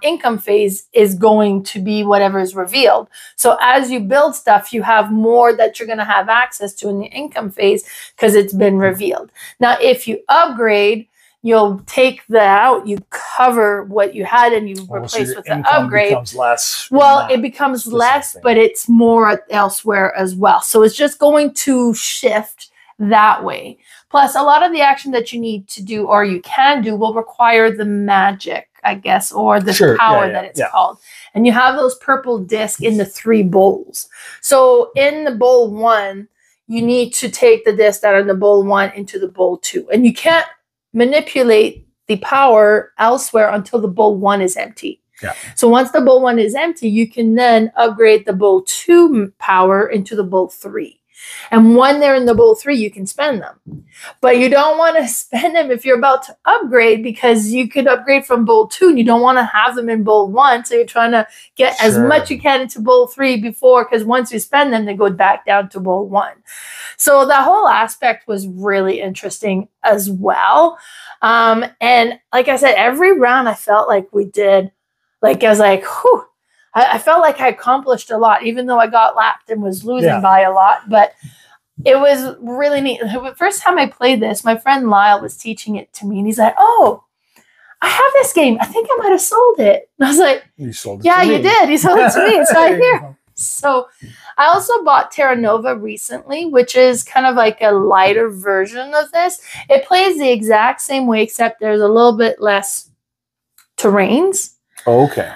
income phase is going to be whatever is revealed. So as you build stuff, you have more that you're going to have access to in the income phase because it's been revealed. Now, if you upgrade, you'll take that out, you cover what you had, and you replace with the upgrade. Becomes less. Well, it becomes less, but it's more elsewhere as well. So it's just going to shift that way. Plus, a lot of the action that you need to do or you can do will require the magic, I guess, or the power that it's called. And you have those purple discs in the 3 bowls. So in the bowl 1, you need to take the disc that are in the bowl 1 into the bowl 2. And you can't manipulate the power elsewhere until the bowl 1 is empty. Yeah. So once the bowl 1 is empty, you can then upgrade the bowl 2 power into the bowl 3. And when they're in the bowl 3, you can spend them. But you don't want to spend them if you're about to upgrade, because you could upgrade from bowl 2 and you don't want to have them in bowl 1. So you're trying to get as much you can into bowl 3 before, because once you spend them, they go back down to bowl 1. So the whole aspect was really interesting as well. And like I said, every round I felt like we did, like I was like, whew, I felt like I accomplished a lot, even though I got lapped and was losing by a lot. But it was really neat. The first time I played this, my friend Lyle was teaching it to me, and he's like, oh, I have this game. I think I might have sold it. And I was like, you sold it yeah, to me. you did. You sold it to me. It's right here. So I also bought Terra Nova recently, which is kind of like a lighter version of this. It plays the exact same way, except there's a little bit less terrains. Oh, okay.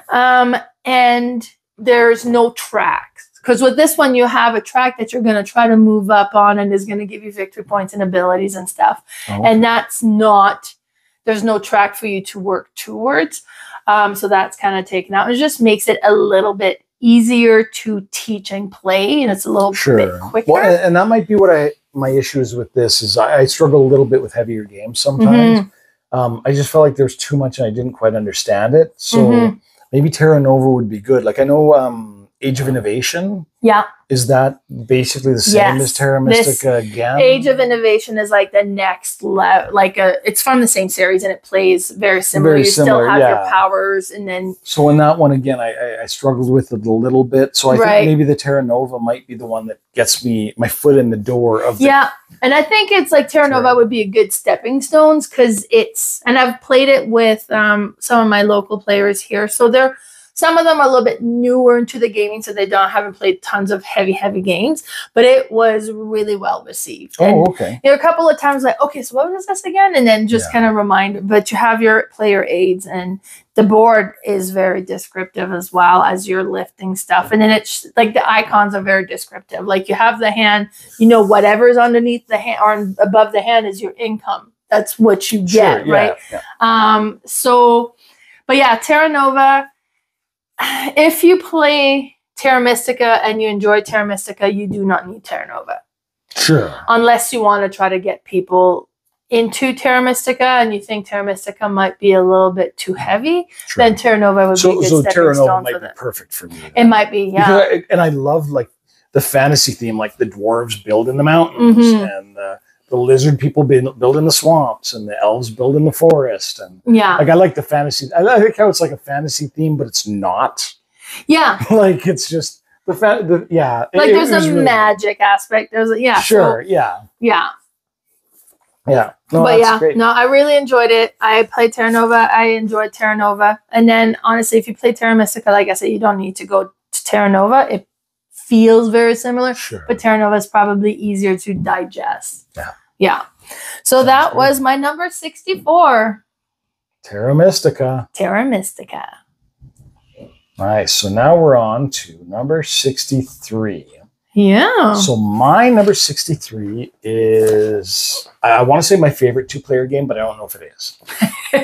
And there's no tracks. Because with this one, you have a track that you're going to try to move up on and is going to give you victory points and abilities and stuff. Oh, okay. And that's not, there's no track for you to work towards. So that's kind of taken out. It just makes it a little bit easier to teach and play, and it's a little bit quicker. Well, and that might be what my issue is with this, is I struggle a little bit with heavier games sometimes. I just felt like there's too much and I didn't quite understand it. So maybe Terra Nova would be good. Like I know Age of Innovation. Yeah. Is that basically the same as Terra Mystica again? Age of Innovation is like the next level. Like it's from the same series and it plays very similar. Very you similar, still have your powers, and then. So in that one again, I struggled with it a little bit. So I think maybe the Terra Nova might be the one that gets me my foot in the door of. Yeah, and I think it's like Terra Nova would be a good stepping stones, because it's, and I've played it with some of my local players here, so they're. Some of them are a little bit newer into the gaming, so they haven't played tons of heavy games, but it was really well received. Oh, okay. There were a couple of times like, okay, so what was this again? And then just kind of remind, but you have your player aids, and the board is very descriptive as well as you're lifting stuff. And then it's like the icons are very descriptive. Like you have the hand, you know, whatever's underneath the hand or above the hand is your income. That's what you get, right? Yeah. But yeah, Terra Nova. If you play Terra Mystica and you enjoy Terra Mystica, you do not need Terra Nova. Sure. Unless you want to try to get people into Terra Mystica and you think Terra Mystica might be a little bit too heavy, then Terra Nova would be a good stepping Terra Nova stone might for be them. perfect for me. Then. It might be, yeah. And I love like the fantasy theme, like the dwarves build in the mountains and the lizard people build in the swamps, and the elves build in the forest. And like I like the fantasy. I like how it's like a fantasy theme, but it's not. Yeah, like it's just like there's a really magic aspect. There's a No, but great. No, I really enjoyed it. I played Terra Nova. I enjoyed Terra Nova. And then honestly, if you play Terra Mystica, like I said, you don't need to go to Terra Nova. It feels very similar, but Terra Nova is probably easier to digest. Yeah. So that was my number 64. Terra Mystica. Terra Mystica. Nice. So now we're on to number 63. Yeah. So my number 63 is, I want to say my favorite two-player game, but I don't know if it is.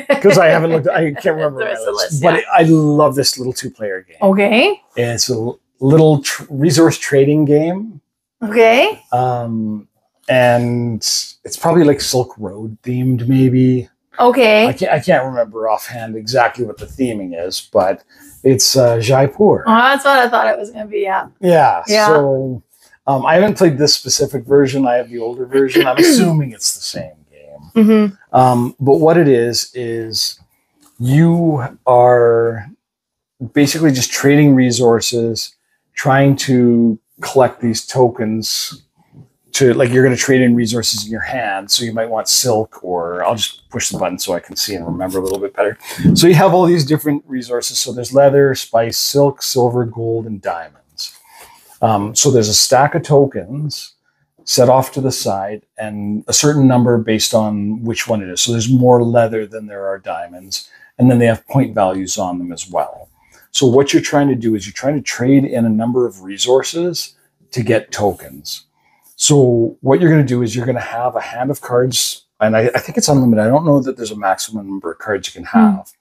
Because I haven't looked, I can't remember my list. But I love this little two-player game. Okay. And it's a little resource trading game. Okay. And it's probably like Silk Road themed, maybe. Okay. I can't remember offhand exactly what the theming is, but it's Jaipur. Oh, that's what I thought it was going to be, Yeah. So I haven't played this specific version. I have the older version. I'm assuming it's the same game. But what it is you are basically just trading resources, trying to collect these tokens to, like, you're going to trade in resources in your hand. So you might want silk, or I'll just push the button so I can see and remember a little bit better. So you have all these different resources. So there's leather, spice, silk, silver, gold, and diamonds. So there's a stack of tokens set off to the side and a certain number based on which one it is. So there's more leather than there are diamonds. And then they have point values on them as well. So what you're trying to do is you're trying to trade in a number of resources to get tokens. So what you're going to do is you're going to have a hand of cards, and I think it's unlimited. I don't know that there's a maximum number of cards you can have,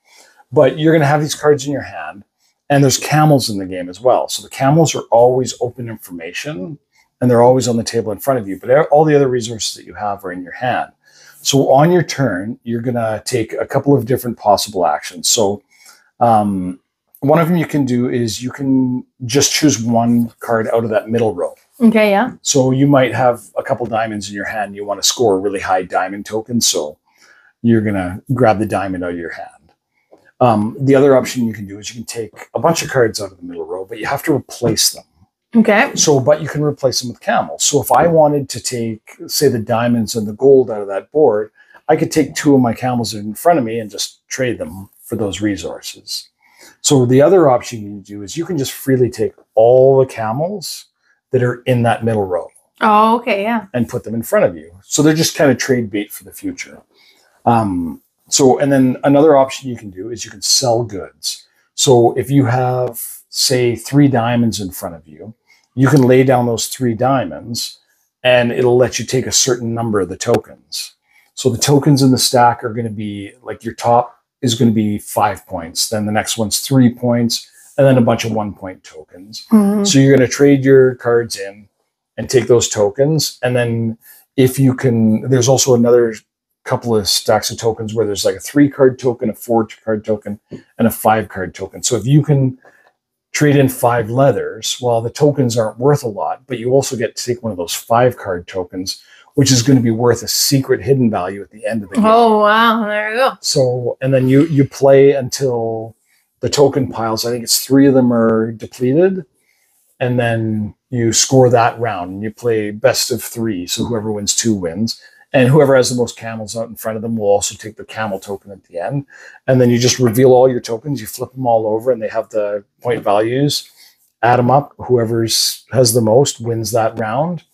but you're going to have these cards in your hand, and there's camels in the game as well. So the camels are always open information, and they're always on the table in front of you, but all the other resources that you have are in your hand. So on your turn, you're going to take a couple of different possible actions. So one of them you can do is you can just choose one card out of that middle row. Okay, yeah. So you might have a couple diamonds in your hand. And you want to score a really high diamond token. So you're going to grab the diamond out of your hand. The other option you can do is you can take a bunch of cards out of the middle row, but you have to replace them. Okay. So, but you can replace them with camels. So if I wanted to take, say, the diamonds and the gold out of that board, I could take 2 of my camels in front of me and just trade them for those resources. So the other option you can do is you can just freely take all the camels that are in that middle row. Oh, okay, yeah. And put them in front of you. So they're just kind of trade bait for the future. And then another option you can do is you can sell goods. So if you have, say, 3 diamonds in front of you, you can lay down those 3 diamonds and it'll let you take a certain number of the tokens. So the tokens in the stack are going to be like your top is going to be 5 points. Then the next one's 3 points and then a bunch of 1-point tokens. Mm-hmm. So you're going to trade your cards in and take those tokens. And then if you can, there's also another couple of stacks of tokens where there's like a 3-card token, a 4-card token, and a 5-card token. So if you can trade in 5 leathers, well, the tokens aren't worth a lot, but you also get to take one of those 5-card tokens, which is going to be worth a secret hidden value at the end of the game. Oh, wow. There you go. So, and then you play until the token piles, I think it's 3 of them are depleted, and then you score that round and you play best of 3. So whoever wins 2 wins. And whoever has the most camels out in front of them will also take the camel token at the end. And then you just reveal all your tokens. You flip them all over and they have the point values. Add them up. Whoever has the most wins that round.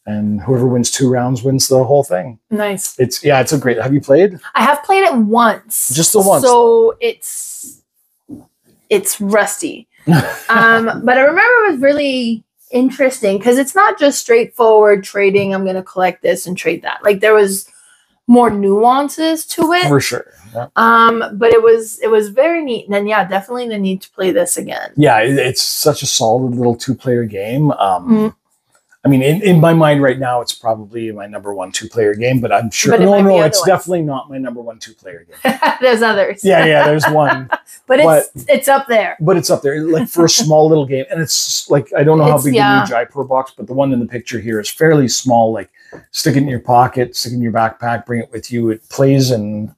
And whoever wins 2 rounds wins the whole thing. Nice. It's a great. Have you played? I have played it once. Just the once. So it's rusty. But I remember it was really interesting because it's not just straightforward trading. I'm going to collect this and trade that. Like there was more nuances to it for sure. Yeah. But it was very neat. And then definitely the need to play this again. Yeah, it's such a solid little 2-player game. I mean, in my mind right now, it's probably my number 1 2-player game, but I'm sure. No, it's definitely not my number 1 2-player game. There's others. Yeah, there's one. but it's up there. But it's up there, like for a small little game, and it's like I don't know how big the new Jaipur box, but the one in the picture here is fairly small. Like stick it in your pocket, stick it in your backpack, bring it with you. It plays in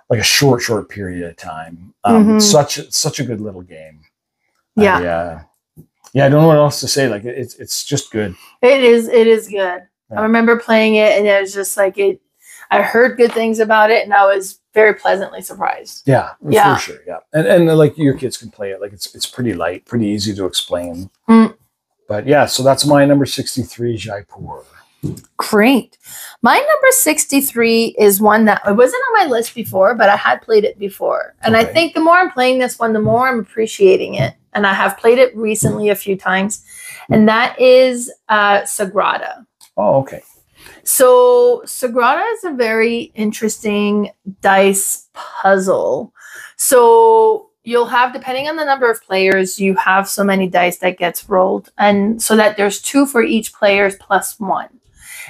like a short period of time. Such a good little game. Yeah. Yeah, I don't know what else to say. Like it's just good. It is good. Yeah. I remember playing it and it was just like I heard good things about it and I was very pleasantly surprised. Yeah, for sure. Yeah. And like your kids can play it. Like it's pretty light, pretty easy to explain. But yeah, so that's my number 63, Jaipur. Great. My number 63 is one that it wasn't on my list before, but I had played it before. And I think the more I'm playing this one, the more I'm appreciating it. And I have played it recently a few times. And that is Sagrada. Oh, okay. So Sagrada is a very interesting dice puzzle. So you'll have, depending on the number of players, you have so many dice that gets rolled. And so that there's 2 for each player plus 1.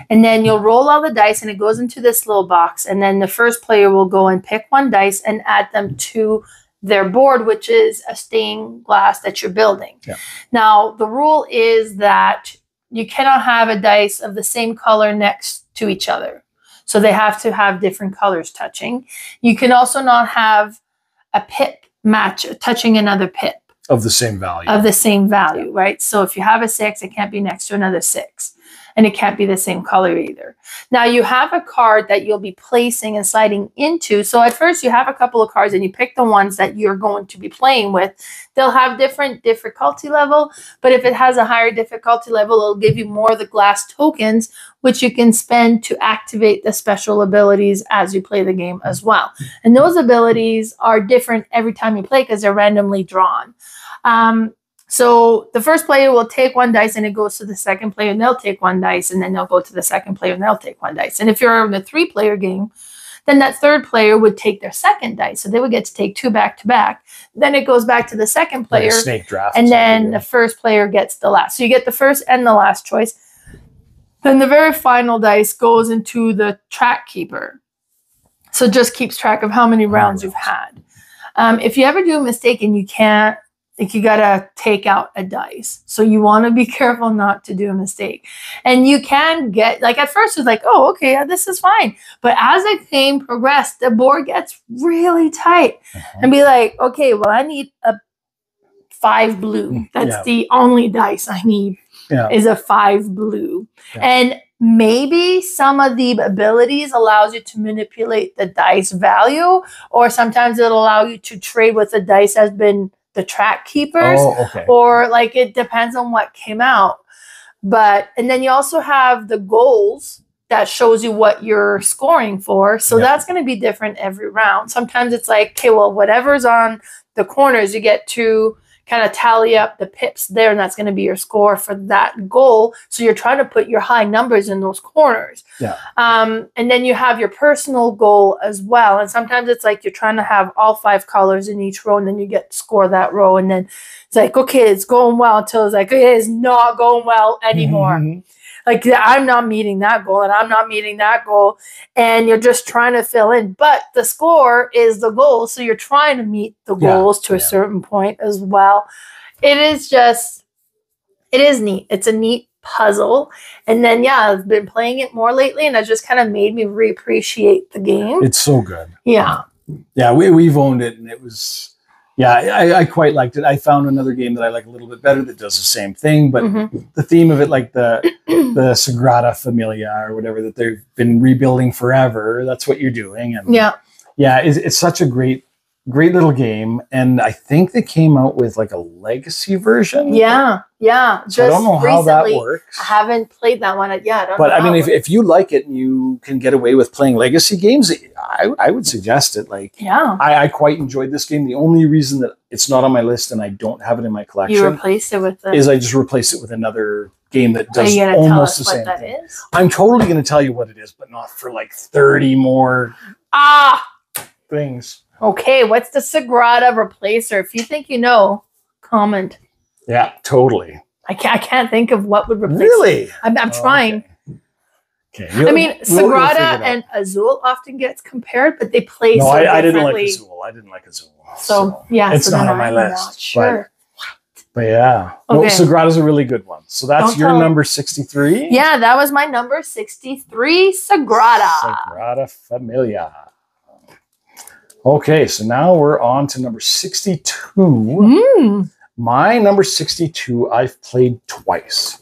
And then you'll roll all the dice and it goes into this little box. And then the first player will go and pick 1 dice and add them to their board, which is a stained glass that you're building. Yeah. Now, the rule is that you cannot have a dice of the same color next to each other. So they have to have different colors touching. You can also not have a pip match touching another pip. Of the same value. Right? So if you have a 6, it can't be next to another 6. And it can't be the same color either. Now you have a card that you'll be placing and sliding into. So at first you have a couple of cards and you pick the ones that you're going to be playing with. They'll have different difficulty level, but if it has a higher difficulty level, it'll give you more of the glass tokens, which you can spend to activate the special abilities as you play the game as well. And those abilities are different every time you play because they're randomly drawn. So the first player will take 1 dice and it goes to the second player and they'll take 1 dice and then they'll go to the second player and they'll take 1 dice. And if you're in a 3-player game, then that third player would take their second dice. So they would get to take 2 back to back. Then it goes back to the second player. Like a snake draft. And then the first player gets the last. So you get the first and the last choice. Then the very final dice goes into the track keeper. So it just keeps track of how many rounds you've had. If you ever do a mistake and you can't, like, you got to take out a dice. So you want to be careful not to do a mistake. And you can get, like, at first it's like, oh, okay, yeah, this is fine. But as the game progressed, the board gets really tight. And be like, okay, well, I need a 5 blue. That's the only dice I need is a 5 blue. And maybe some of the abilities allows you to manipulate the dice value, or sometimes it'll allow you to trade with the dice has been the track keepers, or like it depends on what came out. But and then you also have the goals that shows you what you're scoring for. So that's going to be different every round. Sometimes it's like, okay, well, whatever's on the corners, you get to kind of tally up the pips there, and that's going to be your score for that goal. So you're trying to put your high numbers in those corners. And then you have your personal goal as well. And sometimes it's like you're trying to have all 5 colors in each row, and then you get to score that row. And then it's like, okay, it's going well, until it's like, it is not going well anymore. Like, I'm not meeting that goal, and I'm not meeting that goal. And you're just trying to fill in. But the score is the goal. So you're trying to meet the goals to a certain point as well. It is neat. It's a neat puzzle. And then, I've been playing it more lately, and it just kind of made me reappreciate the game. It's so good. Yeah. Yeah, we've owned it, and it was... Yeah, I quite liked it. I found another game that I like a little bit better that does the same thing, but the theme of it, like the Sagrada Familia or whatever that they've been rebuilding forever, that's what you're doing. And it's such a great little game. And I think they came out with like a legacy version. Yeah. So I don't know how that works. I haven't played that one yet. But I mean, if you like it and you can get away with playing legacy games, I would suggest it. Like, I quite enjoyed this game. The only reason that it's not on my list and I don't have it in my collection, you replaced it with is I just replaced it with another game that does almost the same thing. Is? I'm totally going to tell you what it is, but not for like 30 more things. Okay, what's the Sagrada replacer? If you think you know, comment. Yeah, totally. I can't think of what would replace it. I'm trying. Okay. I mean, Sagrada and Azul often gets compared, but they play so differently. I didn't like Azul. So it's not on my list. Sure. But yeah. Okay. No, Sagrada's a really good one. So that's your number 63? Yeah, that was my number 63, Sagrada. Sagrada Familia. Okay, so now we're on to number 62. My number 62, I've played twice.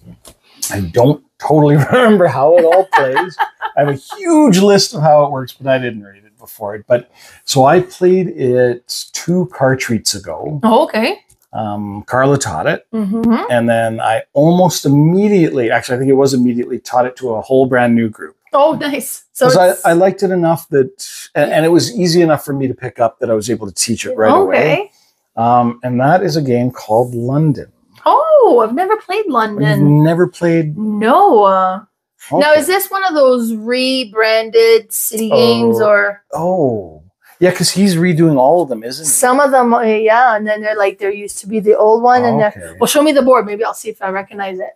I don't totally remember how it all plays. I have a huge list of how it works, but I didn't read it before it. But so I played it 2 car treats ago. Oh, okay. Carla taught it. And then I almost immediately, actually, I think it was immediately, taught it to a whole brand new group. Oh, nice. So I liked it enough that, and it was easy enough for me to pick up that I was able to teach it right away. And that is a game called London. Oh, I've never played London. You've never played? No. Okay. Now, is this one of those rebranded city games or? Oh, yeah, because he's redoing all of them, isn't he? Some of them, yeah. And then they're like, there used to be the old one. And well, show me the board. Maybe I'll see if I recognize it.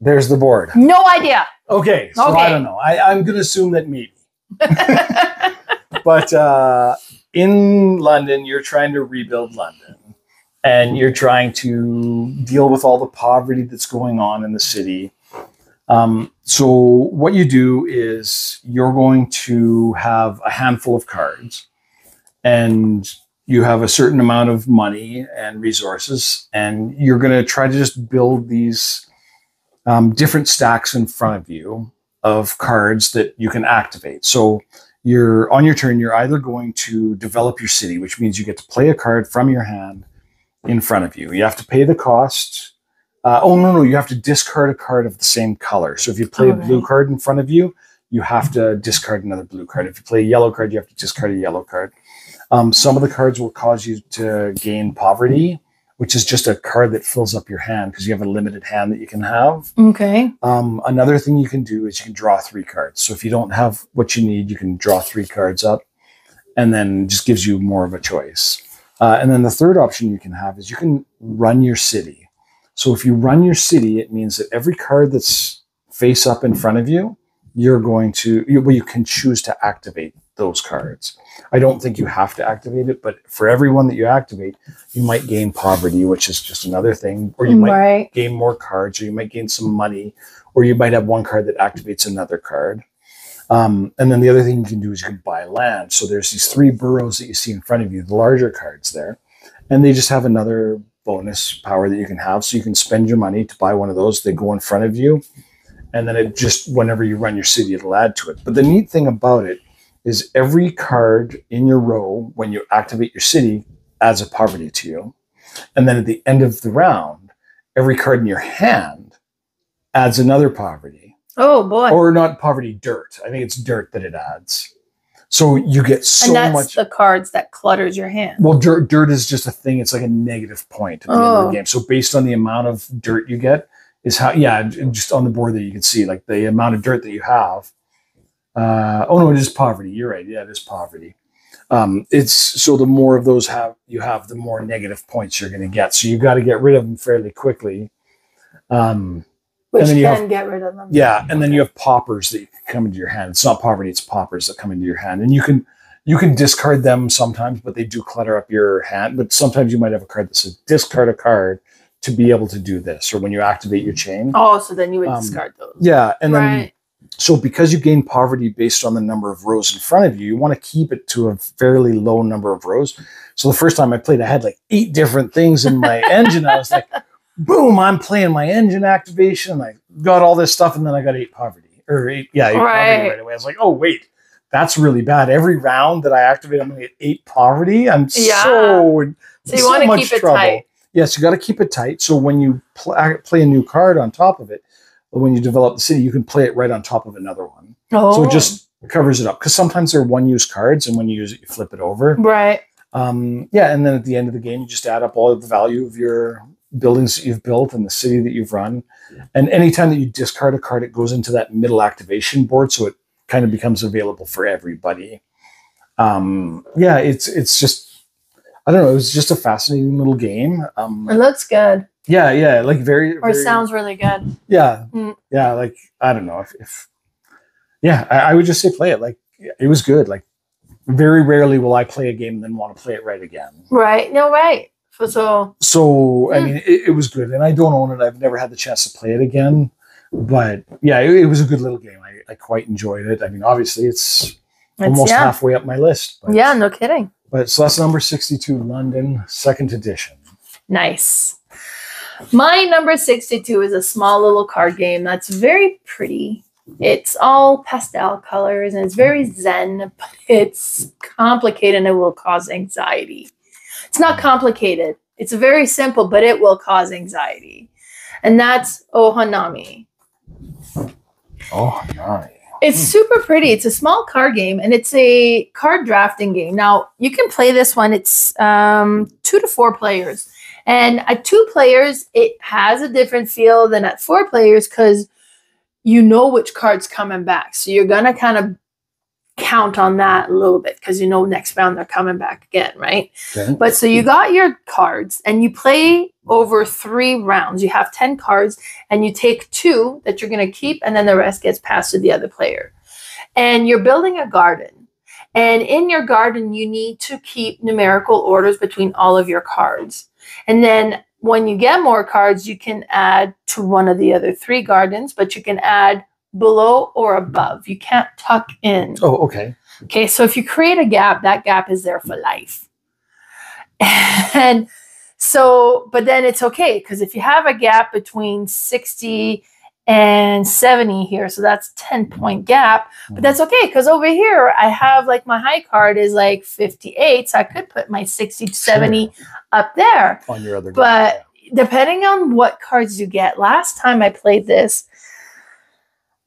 There's the board. No idea. Okay, so I don't know. I'm going to assume that maybe. But in London, you're trying to rebuild London. And you're trying to deal with all the poverty that's going on in the city. So what you do is you're going to have a handful of cards. And you have a certain amount of money and resources. And you're going to try to just build these different stacks in front of you of cards that you can activate. So on your turn, you're either going to develop your city, which means you get to play a card from your hand in front of you. You have to pay the cost. You have to discard a card of the same color. So if you play a blue card in front of you, you have to discard another blue card. If you play a yellow card, you have to discard a yellow card. Some of the cards will cause you to gain poverty, which is just a card that fills up your hand because you have a limited hand that you can have. Okay. Another thing you can do is you can draw 3 cards. So if you don't have what you need, you can draw 3 cards up, and then it just gives you more of a choice. And then the third option you can have is you can run your city. So if you run your city, it means that every card that's face up in front of you, you're going to, you can choose to activate those cards. I don't think you have to activate it, but for every one that you activate, you might gain poverty, which is just another thing, or you might gain more cards, or you might gain some money, or you might have one card that activates another card. And then the other thing you can do is you can buy land. So there's these 3 burrows that you see in front of you, the larger cards there, and they just have another bonus power that you can have. So you can spend your money to buy one of those. They go in front of you, and then it just, whenever you run your city, it'll add to it. But the neat thing about it is every card in your row, when you activate your city, adds a poverty to you. And then at the end of the round, every card in your hand adds another poverty. Oh, boy. Or not poverty, dirt. I think it's dirt that it adds. So you get so much. And that's the cards that clutters your hand. Well, dirt is just a thing. It's like a negative point at the end of the game. So based on the amount of dirt you get is how, just on the board that you can see, like the amount of dirt that you have. Oh, no, it is poverty. You're right. Yeah, it is poverty. It's so the more of those you have, the more negative points you're going to get. So you got to get rid of them fairly quickly. Which and then you can get rid of them. Yeah, and then you have paupers that come into your hand. It's not poverty; it's paupers that come into your hand, and you can discard them sometimes, but they do clutter up your hand. But sometimes you might have a card that says discard a card to be able to do this, or when you activate your chain. Oh, so then you would discard those. Yeah, and then so because you gain poverty based on the number of rows in front of you, you want to keep it to a fairly low number of rows. So the first time I played, I had like 8 different things in my engine. I was like, boom, I'm playing my engine activation. I got all this stuff, and then I got 8 poverty. Or 8 poverty right away. I was like, oh, wait, that's really bad. Every round that I activate, I'm going to get 8 poverty. I'm so you want to keep it tight. Yes, you got to keep it tight. So when you play a new card on top of it, when you develop the city, you can play it right on top of another one. Oh. So it just covers it up. Because sometimes they're one-use cards, and when you use it, you flip it over. Right. And then at the end of the game, you just add up all of the value of your buildings that you've built and the city that you've run. And anytime that you discard a card, it goes into that middle activation board, so it kind of becomes available for everybody. It's just, I don't know, it was just a fascinating little game. It looks good. Yeah, like very... Or it sounds really good. Yeah, yeah, like, I don't know, I would just say play it. Like, it was good. Like, very rarely will I play a game and then want to play it right again. Right, no, right. So I mean, it was good, and I don't own it. I've never had the chance to play it again, but yeah, it was a good little game. I quite enjoyed it. I mean, obviously, it's almost halfway up my list. But, yeah, no kidding. But so that's number 62, London, 2nd edition. Nice. My number 62 is a small little card game that's very pretty. It's all pastel colors, and it's very zen, but it's complicated, and it will cause anxiety. It's not complicated. It's very simple, but it will cause anxiety. And that's Ohanami. Ohanami. It's super pretty. It's a small card game, and it's a card drafting game. Now, you can play this one. It's 2 to 4 players. And at 2 players, it has a different feel than at 4 players because you know which card's coming back. So you're going to kind of count on that a little bit because you know next round they're coming back again, right? Okay. But so you got your cards, and you play over 3 rounds. You have 10 cards, and you take 2 that you're going to keep, and then the rest gets passed to the other player. And you're building a garden. And in your garden, you need to keep numerical orders between all of your cards. And then when you get more cards, you can add to one of the other 3 gardens, but you can add below or above. You can't tuck in. Oh, okay. Okay, so if you create a gap, that gap is there for life. And so, but then it's okay, because if you have a gap between 60 and 70 here, so that's 10-point gap, but that's okay, because over here, I have like my high card is like 58, so I could put my 60 to 70 up there. On your other but depending on what cards you get, last time I played this,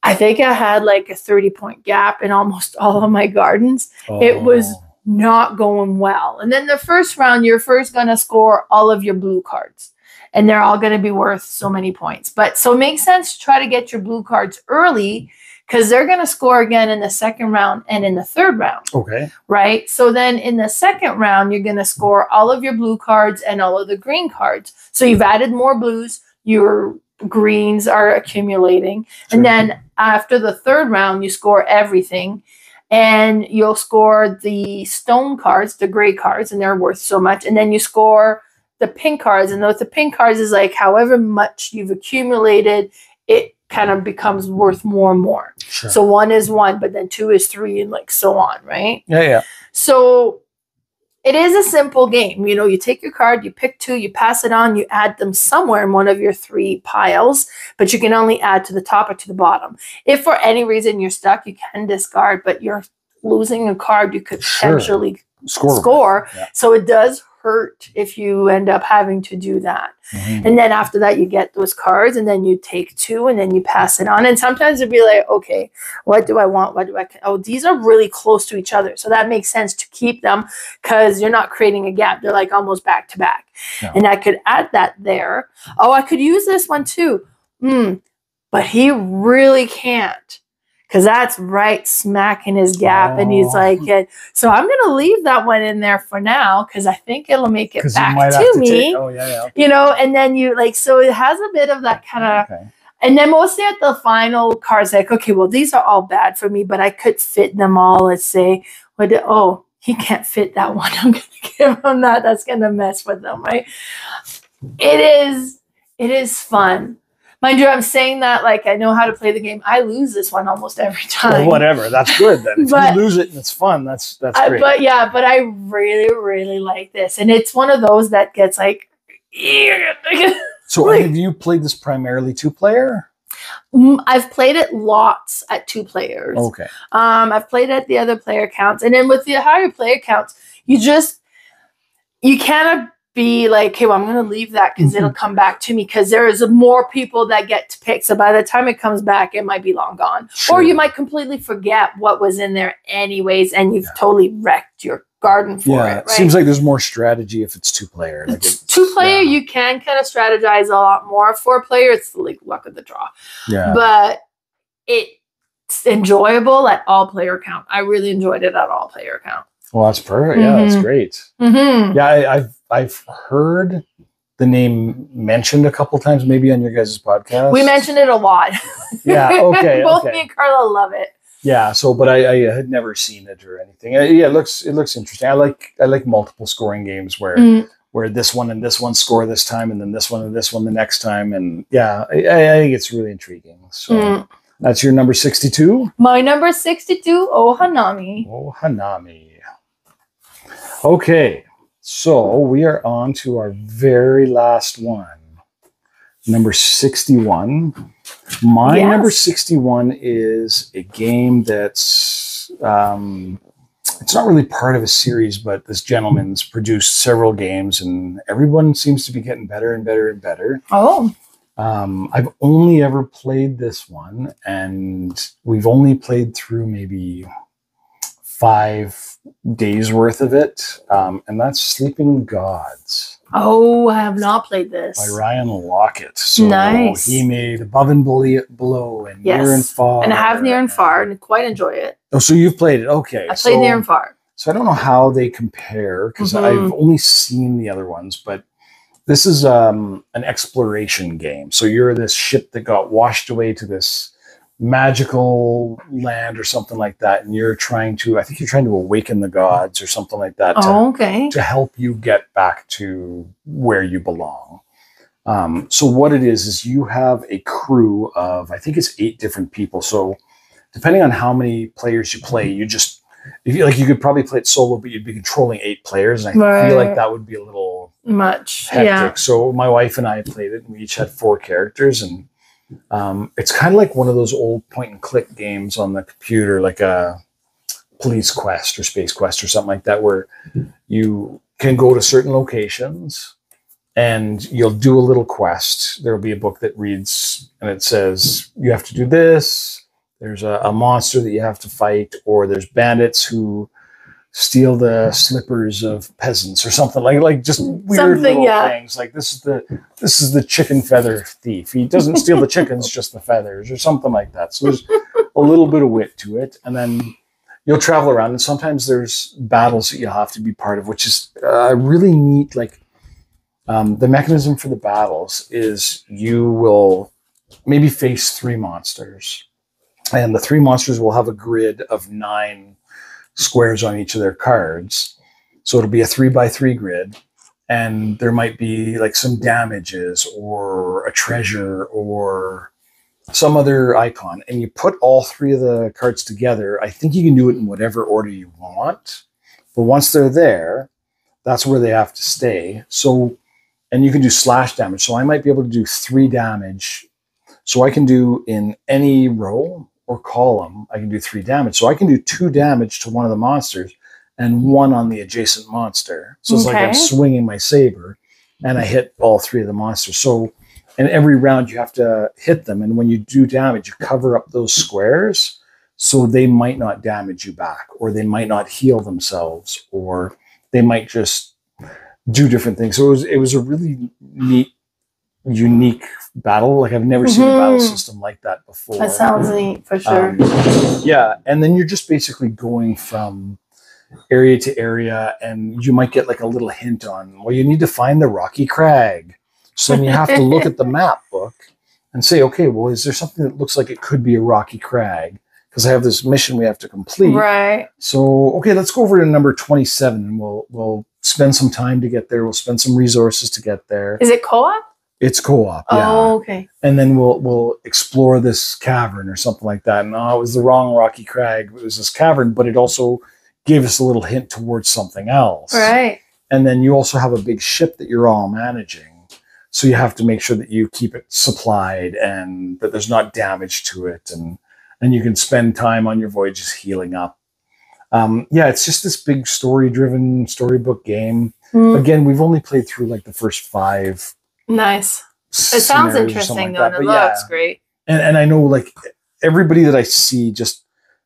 I think I had like a 30-point gap in almost all of my gardens. Oh. It was not going well. And then the first round, you're first going to score all of your blue cards. And they're all going to be worth so many points. But so it makes sense to try to get your blue cards early because they're going to score again in the 2nd round and in the 3rd round. Okay. Right? So then in the 2nd round, you're going to score all of your blue cards and all of the green cards. So you've added more blues. You're greens are accumulating. Sure. And then after the third round, you score everything. And you'll score the stone cards, the gray cards, and they're worth so much. And then you score the pink cards. And the pink cards is like however much you've accumulated, it kind of becomes worth more and more. Sure. So 1 is 1, but then 2 is 3, and like so on, right? Yeah. So it is a simple game. You know, you take your card, you pick 2, you pass it on, you add them somewhere in one of your 3 piles, but you can only add to the top or to the bottom. If for any reason you're stuck, you can discard, but you're losing a card you could potentially score. Yeah. So it does hurt if you end up having to do that. Mm-hmm. And then after that, you get those cards, and then you take 2, and then you pass it on. And sometimes it'd be like, okay, what do I want? Oh, these are really close to each other. So that makes sense to keep them because you're not creating a gap. They're like almost back to back. Yeah. And I could add that there. Oh, I could use this one too. But he really can't. Because that's right smack in his gap. And he's like, yeah. So I'm going to leave that one in there for now because I think it'll make it back to me. You know, and then you like, so it has a bit of that kind of, okay. And then mostly at the final cards, like, okay, well, these are all bad for me, but I could fit them all. Let's say, he can't fit that one. I'm going to give him that. That's going to mess with them, right? It is fun. Mind you, I'm saying that like I know how to play the game. I lose this one almost every time. Well, whatever. That's good then. If you lose it and it's fun, that's great. But I really, really like this. And it's one of those that gets like... So have you played this primarily 2-player? I've played it lots at 2 players. Okay. I've played at the other player counts. And then with the higher player counts, you kind of be like, okay, well, I'm going to leave that because it'll come back to me because there is more people that get to pick. So by the time it comes back, it might be long gone. Sure. Or you might completely forget what was in there anyways, and you've totally wrecked your garden for it. Right? Seems like there's more strategy if it's 2-player. Like 2-player, you can kind of strategize a lot more. 4-player, it's like luck of the draw. Yeah. But it's enjoyable at all player count. I really enjoyed it at all player count. Well, that's perfect. Yeah, that's great. Mm-hmm. Yeah, I've heard the name mentioned a couple times, maybe on your guys' podcast. We mentioned it a lot. Yeah, okay. Both me and Carla love it. Yeah, so but I had never seen it or anything. Yeah, it looks interesting. I like multiple scoring games where this one and this one score this time, and then this one and this one the next time, and yeah, I think it's really intriguing. So that's your number 62. My number 62, Ohanami. Ohanami. Okay, so we are on to our very last one, number 61. My number 61 is a game that's, it's not really part of a series, but this gentleman's produced several games, and everyone seems to be getting better and better and better. Oh. I've only ever played this one, and we've only played through maybe 5 days worth of it, and that's Sleeping Gods. Oh, I have not played this. By Ryan Lockett. So nice. He made Above and Below and Near and Far. And I have Near and Far and quite enjoy it. Oh, so you've played it. Okay. I played Near and Far. So I don't know how they compare because I've only seen the other ones, but this is an exploration game. So you're this ship that got washed away to this magical land or something like that, and you're trying to awaken the gods or something like that to help you get back to where you belong. So what it is you have a crew of, I think it's 8 different people. So depending on how many players you play, you could probably play it solo, but you'd be controlling 8 players, and I feel like that would be a little much hectic. Yeah. So my wife and I played it, and we each had 4 characters, and it's kind of like one of those old point and click games on the computer, like a Police Quest or Space Quest or something like that, where you can go to certain locations and you'll do a little quest. There'll be a book that reads and it says, you have to do this. There's a monster that you have to fight, or there's bandits who steal the slippers of peasants or something like just weird little things. Like this is the chicken feather thief. He doesn't steal the chickens, just the feathers or something like that. So there's a little bit of wit to it. And then you'll travel around, and sometimes there's battles that you'll have to be part of, which is really neat. Like The mechanism for the battles is you will maybe face 3 monsters. And the 3 monsters will have a grid of 9 squares on each of their cards. So it'll be a 3x3 grid. And there might be like some damages or a treasure or some other icon. And you put all 3 of the cards together. I think you can do it in whatever order you want. But once they're there, that's where they have to stay. So, and you can do slash damage. So I might be able to do 3 damage. So I can do in any row or column, I can do 3 damage. So I can do 2 damage to one of the monsters and 1 on the adjacent monster. So it's like I'm swinging my saber and I hit all 3 of the monsters. So in every round you have to hit them. And when you do damage, you cover up those squares so they might not damage you back, or they might not heal themselves, or they might just do different things. So it was a really neat, unique battle. Like I've never seen a battle system like that before. That sounds neat for sure. Yeah. And then you're just basically going from area to area, and you might get like a little hint on, well, you need to find the rocky crag. So then you have to look at the map book and say, okay, well, is there something that looks like it could be a rocky crag? Because I have this mission we have to complete. Right. So, okay, let's go over to number 27 and we'll spend some time to get there. We'll spend some resources to get there. Is it co-op? It's co-op, yeah. Oh, okay. And then we'll explore this cavern or something like that. And it was the wrong rocky crag. It was this cavern, but it also gave us a little hint towards something else. Right. And then you also have a big ship that you're all managing. So you have to make sure that you keep it supplied and that there's not damage to it. And you can spend time on your voyages healing up. Yeah, it's just this big story-driven storybook game. Again, we've only played through like the first 5. Nice. It sounds interesting though, and it looks great. And I know like everybody that I see just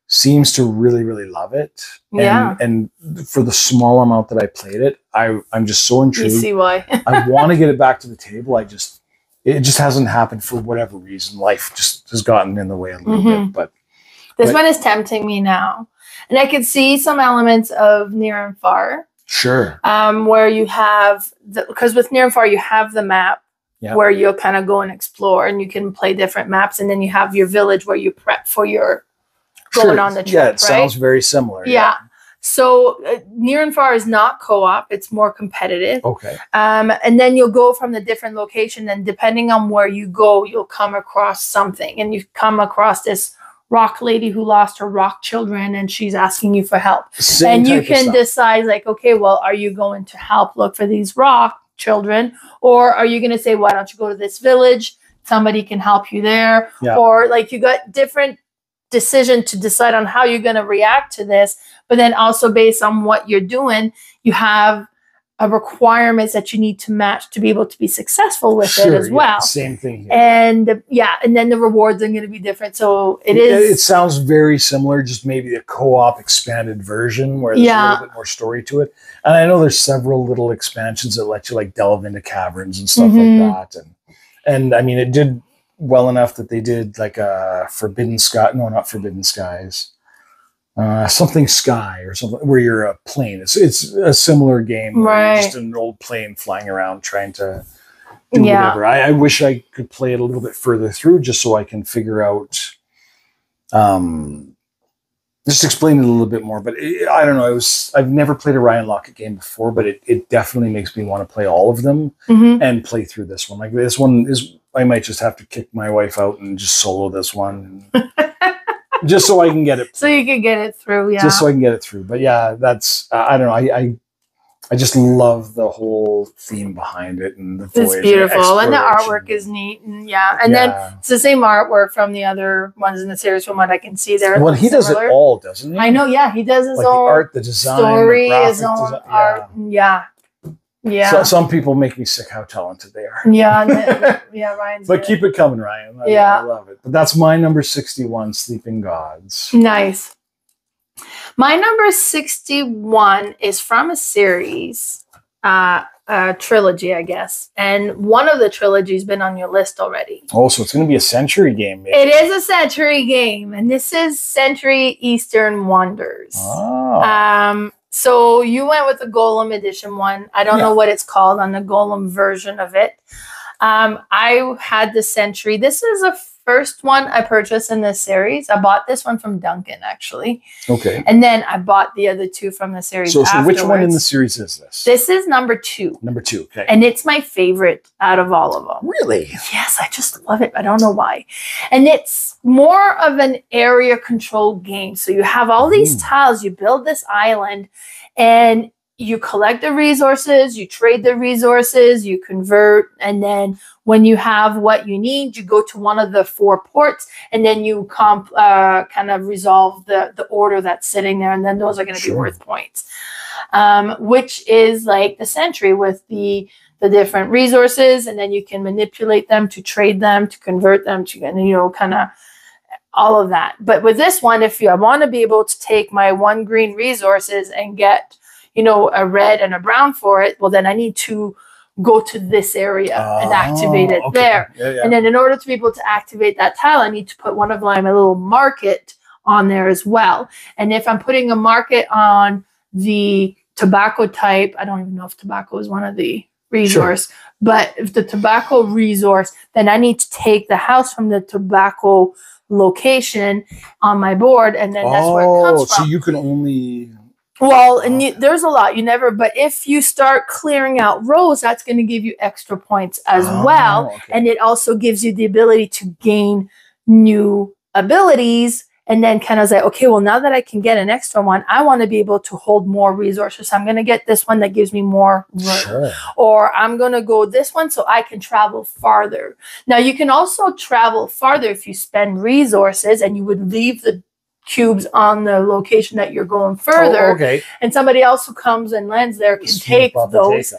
seems to really, really love it. Yeah. And for the small amount that I played it, I'm just so intrigued. You see why. I want to get it back to the table. It just hasn't happened for whatever reason. Life just has gotten in the way a little bit. But this one is tempting me now. And I could see some elements of Near and Far. Sure. Where you have, because with Near and Far, you have the map where you'll kind of go and explore and you can play different maps. And then you have your village where you prep for your going on the trip. Yeah, it sounds very similar. Yeah. So Near and Far is not co-op. It's more competitive. Okay. And then you'll go from the different location, and depending on where you go, you'll come across something. And you come across this rock lady who lost her rock children, and she's asking you for help. And you can decide like, okay, well, are you going to help look for these rock children? Or are you going to say, why don't you go to this village? Somebody can help you there. Yeah. Or like you got different decision to decide on how you're going to react to this, but then also based on what you're doing, you have a requirements that you need to match to be able to be successful with it as well. Same thing here. And and then the rewards are going to be different. So it sounds very similar, just maybe a co-op expanded version where there's a little bit more story to it. And I know there's several little expansions that let you like delve into caverns and stuff like that. And I mean, it did well enough that they did like a Forbidden Sky. No, not Forbidden Skies. Something Sky or something where you're a plane. It's a similar game. Where you're just an old plane flying around trying to do whatever. I wish I could play it a little bit further through just so I can figure out, just explain it a little bit more. But I don't know. I've never played a Ryan Lockett game before, but it definitely makes me want to play all of them and play through this one. Like this one is, I might just have to kick my wife out and just solo this one. Just so I can get it. So you can get it through, yeah. Just so I can get it through. But yeah, that's, I don't know. I just love the whole theme behind it. And the it's beautiful. And the artwork is neat. And then it's the same artwork from the other ones in the series from what I can see there. Well, he does it all, doesn't he? I know, yeah. He does his own the art, the design, story, his own art. Yeah. Yeah. So, some people make me sick how talented they are. Yeah. Ryan's But keep it coming, Ryan. I love it. But that's my number 61, Sleeping Gods. Nice. My number 61 is from a series, a trilogy, I guess. And one of the trilogies been on your list already. Oh, so it's going to be a Century game. Maybe. It is a Century game. And this is Century Eastern Wonders. Oh. So you went with the Golem edition one. I don't know what it's called on the Golem version of it. I had the Sentry. This is a first one I purchased in this series. I bought this one from Duncan, actually. Okay. And then I bought the other two from the series. So which one in the series is this? This is number 2. Number 2, okay. And it's my favorite out of all of them. Really? Yes, I just love it. I don't know why. And it's more of an area control game. So you have all these tiles, you build this island, and you collect the resources, you trade the resources, you convert, and then when you have what you need, you go to one of the 4 ports, and then you kind of resolve the order that's sitting there, and then those are going to be worth points. Which is like the Sentry with the different resources, and then you can manipulate them to trade them, to convert them, to, you know, kind of all of that. But with this one, if I want to be able to take my 1 green resources and get, you know, a red and a brown for it, well, then I need to go to this area and activate it there. Yeah. And then in order to be able to activate that tile, I need to put one of my little market on there as well. And if I'm putting a market on the tobacco type, I don't even know if tobacco is one of the resource, but if the tobacco resource, then I need to take the house from the tobacco location on my board, and then that's where it comes from. So you can only... Well, and there's a lot. But if you start clearing out rows, that's going to give you extra points as well. Okay. And it also gives you the ability to gain new abilities, and then kind of say, okay, well, now that I can get an extra one, I want to be able to hold more resources. So I'm going to get this one that gives me more room. Sure. Or I'm going to go this one so I can travel farther. Now, you can also travel farther if you spend resources, and you would leave the cubes on the location that you're going further, and somebody else who comes and lands there can take those.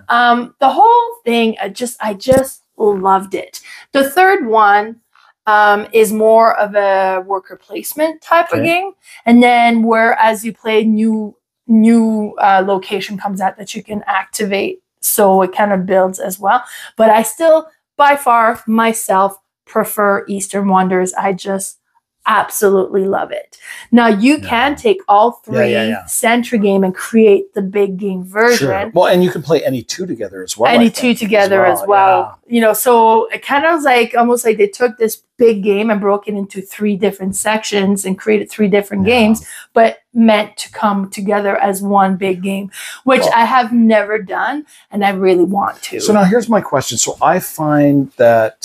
The whole thing, I just loved it. The third one is more of a worker placement type of game, and then whereas you play new location comes out that you can activate, so it kind of builds as well. But I still, by far, myself prefer Eastern Wonders. I just absolutely love it. Now you can take all 3 Sentry game and create the big game version. Sure. Well, and you can play any 2 together as well. Any 2 together as well. You know, so it kind of like almost like they took this big game and broke it into 3 different sections and created 3 different games, but meant to come together as one big game, which I have never done, and I really want to. So now here's my question. So I find that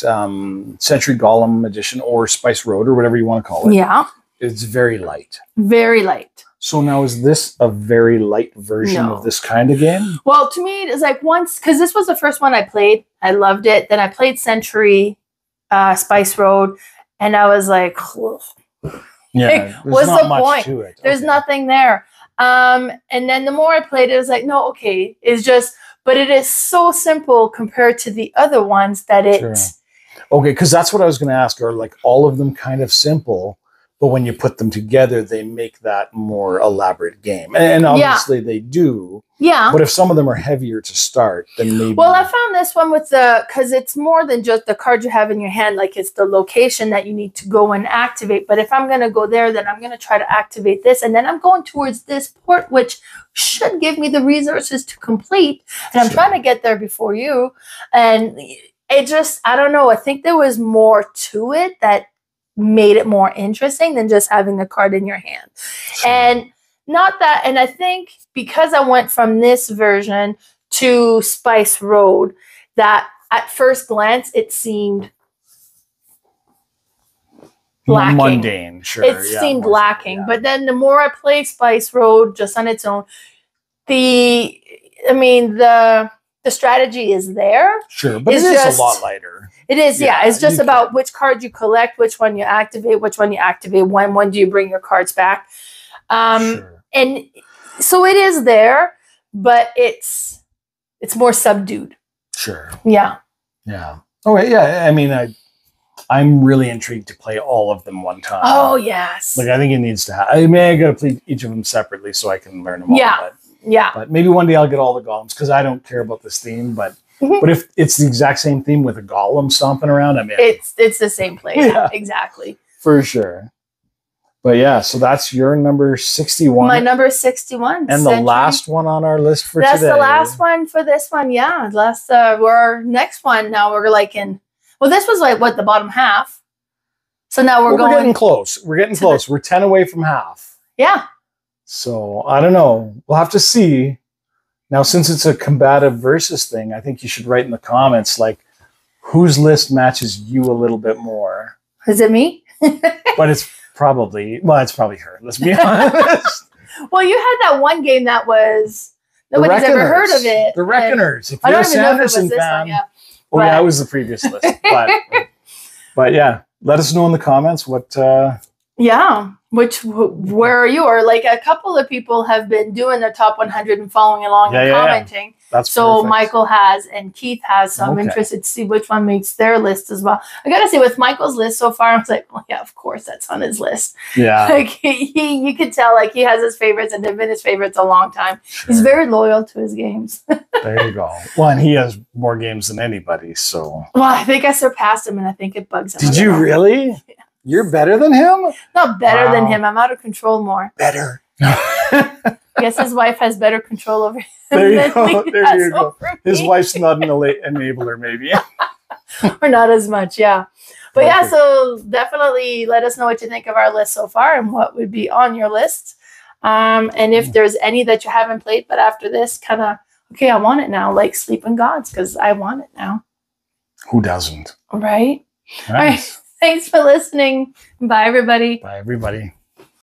Sentry Golem Edition, or Spice Road, or whatever you want to call it, it's very light. Very light. So now is this a very light version of this kind of game? Well, to me, it's like once, because this was the first one I played. I loved it. Then I played Sentry, Spice Road, and I was like, what's the point? To it. There's nothing there. And then the more I played it, I was like, no, okay, it's just, but it is so simple compared to the other ones that it's... Okay, because that's what I was going to ask. Are like all of them kind of simple, but when you put them together, they make that more elaborate game. And obviously they do. Yeah. But if some of them are heavier to start, then maybe... Well, I found this one with because it's more than just the card you have in your hand. Like, it's the location that you need to go and activate. But if I'm going to go there, then I'm going to try to activate this. And then I'm going towards this port, which should give me the resources to complete. And I'm trying to get there before you. And it just, I don't know. I think there was more to it that made it more interesting than just having a card in your hand. And not that, and I think because I went from this version to Spice Road, that at first glance it seemed lacking. Mundane, sure. It seemed lacking. But then the more I play Spice Road just on its own, the strategy is there. Sure, but it is a lot lighter. It is, It's just about which card you collect, which one you activate, when do you bring your cards back. And so it is there, but it's more subdued. Sure. Yeah. Yeah. Okay, yeah. I mean, I'm really intrigued to play all of them one time. Oh, yes. Like, I think it needs to happen. I mean, I got to play each of them separately so I can learn them all. But maybe one day I'll get all the golems, because I don't care about this theme, but if it's the exact same theme with a golem stomping around, I mean, it's the same place. Yeah, exactly. For sure. But yeah, so that's your number 61. My number 61. And the last one on our list for today. That's the last one for this one. Yeah. We're next one. Now we're like well, this was like what, the bottom half. So now we're getting close. We're getting close. We're 10 away from half. Yeah. So I don't know. We'll have to see. Now, since it's a combative versus thing, I think you should write in the comments, like, whose list matches you a little bit more. Is it me? But it's probably her. Let's be honest. Well, you had that one game that was, nobody's ever heard of it. The Reckoners. If you're a Sanderson fan. Yeah, it was the previous list. But yeah, let us know in the comments what... Yeah. Where are you? Or like a couple of people have been doing their top 100 and following along and commenting. That's so perfect. Michael has and Keith has. So I'm interested to see which one makes their list as well. I gotta say, with Michael's list so far, I was like, well, yeah, of course that's on his list. Yeah. Like you could tell, like he has his favorites and they've been his favorites a long time. Sure. He's very loyal to his games. There you go. Well, and he has more games than anybody. So. Well, I think I surpassed him, and I think it bugs him. Did you really? Yeah. You're better than him? Not better than him. I'm out of control more. Better. I guess his wife has better control over him. There you go. There you go. His wife's not an enabler, maybe. Or not as much, yeah. But yeah, so definitely let us know what you think of our list so far and what would be on your list. And if there's any that you haven't played, but after this, kind of, okay, I want it now, like Sleeping Gods, because I want it now. Who doesn't? Right? Nice. All right. Thanks for listening. Bye, everybody. Bye, everybody.